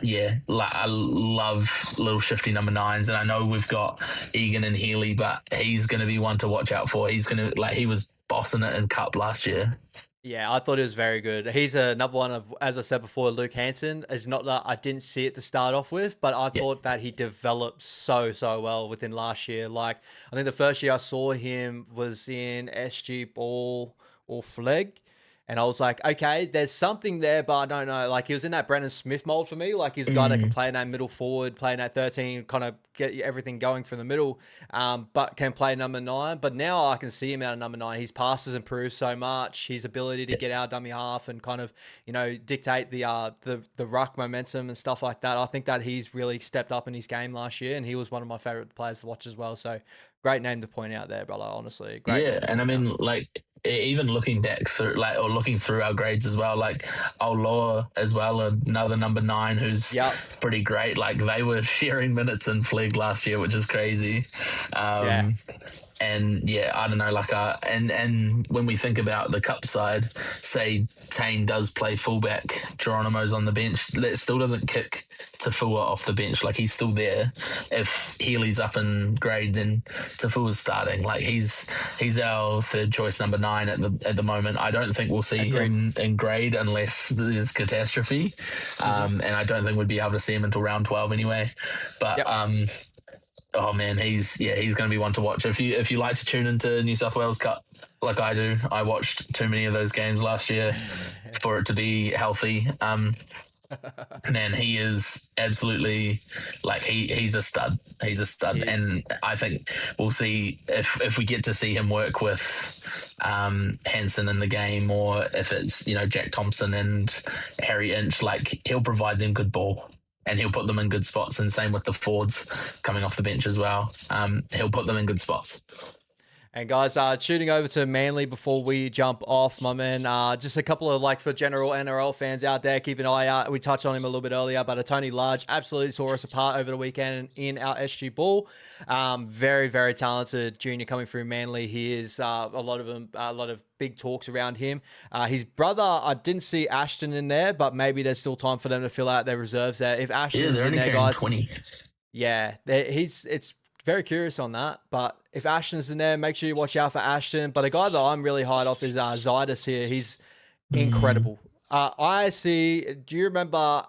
yeah, like I love little shifty number 9s, and I know we've got Egan and Healy, but he's going to be one to watch out for. He's going to he was bossing it in Cup last year. Yeah, I thought it was very good. He's another one of, as I said before, Luke Hansen is not that I didn't see it to start off with, but I Yeah. thought that he developed so well within last year. Like I think the first year I saw him was in SG Ball or Fleg. And I was like, okay, there's something there, but I don't know. Like he was in that Brennan Smith mold for me. Like he's a guy that can play in that middle forward, play in that 13, kind of get everything going from the middle, but can play number 9. But now I can see him out of number 9. His passes improved so much. His ability to get out dummy half and kind of dictate the ruck momentum and stuff like that. I think that he's really stepped up in his game last year, and he was one of my favorite players to watch as well. So great name to point out there, brother. Honestly, great Yeah, name to and I point out. mean, like even looking back through, like, or looking through our grades as well, like Oloa as well, another number 9 who's Yep. pretty great. Like they were sharing minutes in Fleg last year, which is crazy. Yeah. Um, and yeah, I don't know, like and when we think about the Cup side, say Tane does play fullback, Geronimo's on the bench, that still doesn't kick Tafua off the bench. Like he's still there. If Healy's up in grade, then Tafua's starting. Like he's our third choice number 9 at the moment. I don't think we'll see Agreed. him in grade unless there's catastrophe. And I don't think we'd be able to see him until round 12 anyway. But Yep. oh man, he's going to be one to watch. If you like to tune into New South Wales Cup like I do, I watched too many of those games last year for it to be healthy. Man, he is absolutely like he's a stud. He's a stud, and I think we'll see if we get to see him work with Hansen in the game, or if it's Jack Thompson and Harry Inch. Like he'll provide them good ball, and he'll put them in good spots. And same with the Fords coming off the bench as well. He'll put them in good spots. And guys, shooting over to Manly before we jump off, my man. Just a couple of for general NRL fans out there, keep an eye out. We touched on him a little bit earlier, but Tony Large absolutely tore us apart over the weekend in our SG Ball. Very, very talented junior coming through Manly. He is a lot of big talks around him. His brother, I didn't see Ashton in there, but maybe there's still time for them to fill out their reserves there. If Ashton's they're in only there, carrying guys, 20. yeah, it's very curious on that. But if Ashton's in there, make sure you watch out for Ashton. But a guy that I'm really high off is Zydus here. He's incredible. I see. Do you remember?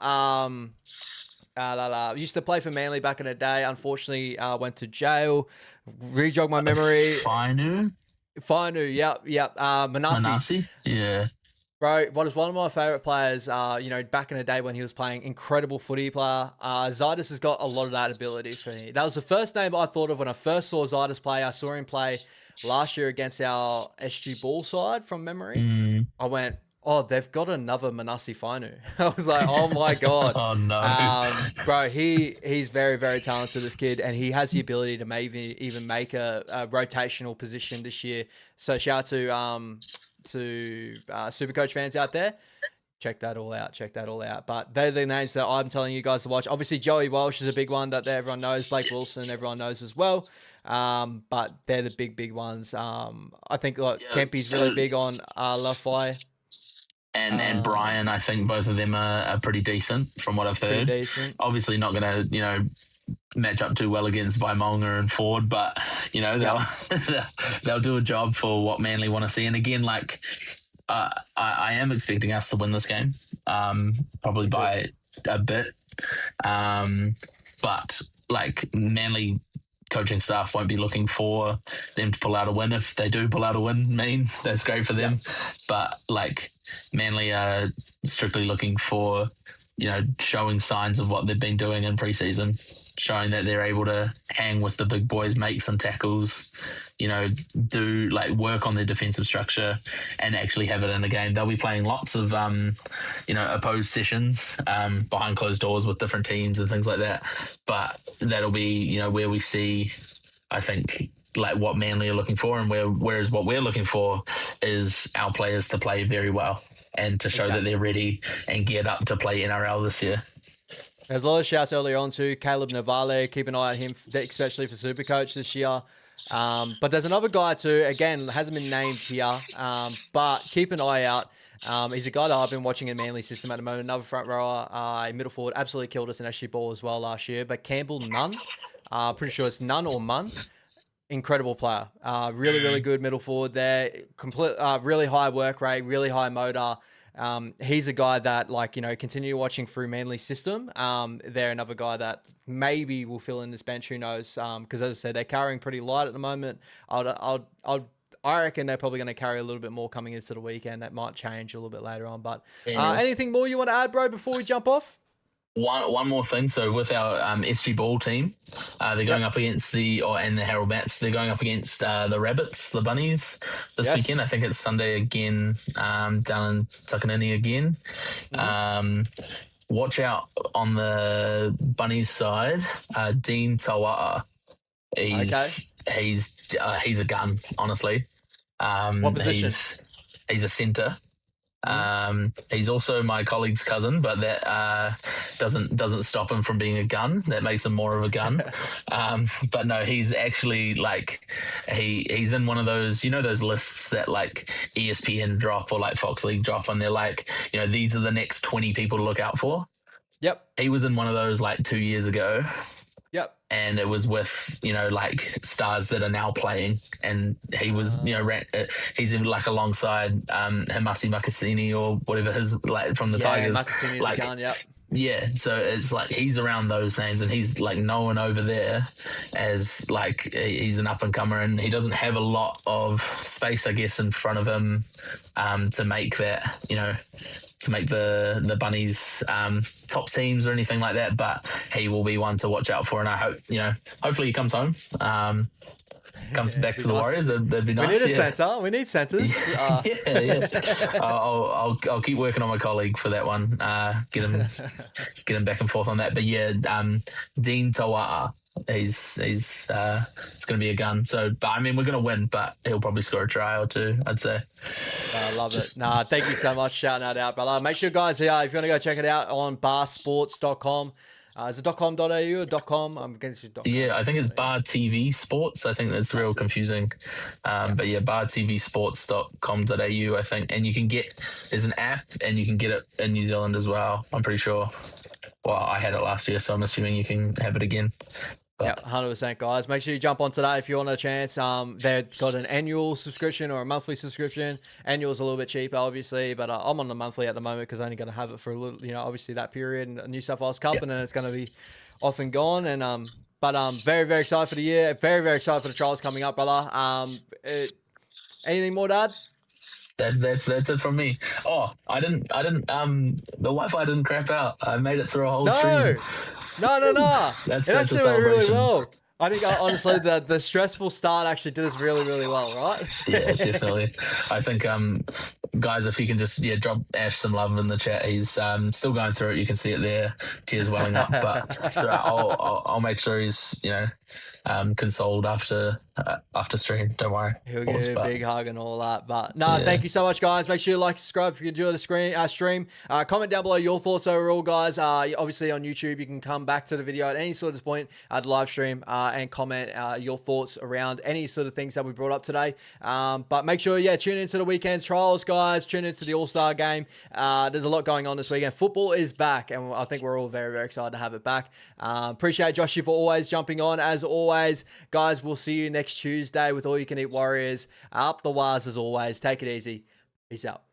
Used to play for Manly back in the day. Unfortunately, went to jail. Rejog my memory. Finu, Yep. Manassi. yeah. Bro, what is one of my favorite players, back in the day when he was playing, incredible footy player. Zydus has got a lot of that ability for me. That was the first name I thought of when I first saw Zydus play. I saw him play last year against our SG Ball side from memory. I went, oh, they've got another Manassi Finu. I was like, oh my God. Oh no. Bro, he's very, very talented, this kid, and he has the ability to maybe even make a rotational position this year. So shout out to Supercoach fans out there. Check that all out. But they're the names that I'm telling you guys to watch. Obviously, Joey Walsh is a big one that everyone knows. Blake Wilson, everyone knows as well. But they're the big ones. I think Kempy's really big on Lafai. and Brian. I think both of them are pretty decent from what I've heard. Pretty decent. Obviously not going to, match up too well against Vaimonga and Ford, but they'll do a job for what Manly want to see. And again, like I am expecting us to win this game, probably by a bit, but like Manly coaching staff won't be looking for them to pull out a win. If they do pull out a win, that's great for them. But like Manly are strictly looking for, showing signs of what they've been doing in preseason, showing that they're able to hang with the big boys, make some tackles, do like work on their defensive structure and actually have it in a game. They'll be playing lots of, opposed sessions behind closed doors with different teams and things like that. But that'll be, where we see, I think, like what Manly are looking for, and whereas what we're looking for is our players to play very well and to show that they're ready and geared up to play NRL this year. There's a lot of shouts earlier on too. Caleb Navale, keep an eye on him, especially for Supercoach this year. But there's another guy too, again, hasn't been named here, but keep an eye out. He's a guy that I've been watching in Manly system at the moment. Another front rower, middle forward, absolutely killed us in SG ball as well last year. But Campbell Nunn, pretty sure it's Nunn or Munn. Incredible player. Really, really good middle forward there. Really high work rate, really high motor. He's a guy that, continue watching through Manly's system. They're another guy that maybe will fill in this bench. Who knows? Because as I said, they're carrying pretty light at the moment. I reckon they're probably going to carry a little bit more coming into the weekend. That might change a little bit later on. But anything more you want to add, bro, before we jump off? One more thing. So with our SG Ball team, they're going up against and the Harold Bats. They're going up against the Rabbits, the Bunnies this weekend. I think it's Sunday again, down in Takanini again. Watch out on the Bunnies side. Dean Tawa'a. He's a gun, honestly. What position? He's a centre. He's also my colleague's cousin, but that doesn't stop him from being a gun. That makes him more of a gun. But no, he's actually like he's in one of those, those lists that like ESPN drop or like Fox League drop, and they're like, these are the next 20 people to look out for. Yep. He was in one of those like 2 years ago. Yep. And it was with, like stars that are now playing. And he was, he's in like alongside Hamasi Makasini or whatever his, like from the Tigers. Makasini's like, a gun, yep. Yeah, so it's like he's around those names, and he's like known over there as like he's an up and comer, and he doesn't have a lot of space, I guess, in front of him to make that, to make the Bunnies top teams or anything like that. But he will be one to watch out for, and I hope, hopefully he comes home. Comes back to the Warriors. That'd be nice. We need a centre. We need centres. Yeah. I'll keep working on my colleague for that one. Get him back and forth on that. But yeah, Dean Tawa'a. He's it's going to be a gun. So, but I mean, we're going to win, but he'll probably score a try or two, I'd say. I love it. Nah, thank you so much. Shouting that out, brother. Make sure, guys, if you want to go check it out on barsports.com. Is it .com.au or .com? I'm against you. Yeah, I think it's Bar TV Sports. I think that's real confusing. But yeah, bartvsports.com.au, I think. And you can there's an app and you can get it in New Zealand as well, I'm pretty sure. Well, I had it last year, so I'm assuming you can have it again. Yeah, 100%, guys. Make sure you jump on today if you want a chance. They've got an annual subscription or a monthly subscription. Annual is a little bit cheaper, obviously, but I'm on the monthly at the moment because I'm only going to have it for a little, obviously that period in New South Wales Cup, and then it's going to be off and gone. And but I'm very, very excited for the year. Very, very excited for the trials coming up, brother. Anything more, Dad? That's it from me. Oh, I didn't. The Wi-Fi didn't crap out. I made it through a whole stream. No. That's it a actually went really well. I think honestly the stressful start actually did us really, really well, right? Yeah, definitely. I think guys, if you can just drop Ash some love in the chat. He's still going through it. You can see it there, tears welling up. But it's all right. I'll make sure he's consoled after stream. Don't worry. He'll give you a big hug and all that. But thank you so much, guys. Make sure you like, subscribe if you enjoy the stream. Comment down below your thoughts overall, guys. Obviously on YouTube, you can come back to the video at any sort of point at live stream. and comment your thoughts around any sort of things that we brought up today. But make sure, tune into the weekend trials, guys. Tune into the All-Star game. There's a lot going on this weekend. Football is back, and I think we're all very, very excited to have it back. Appreciate Joshy for always jumping on. As always, guys, we'll see you next Tuesday with All You Can Eat Warriors. Up the wires as always. Take it easy. Peace out.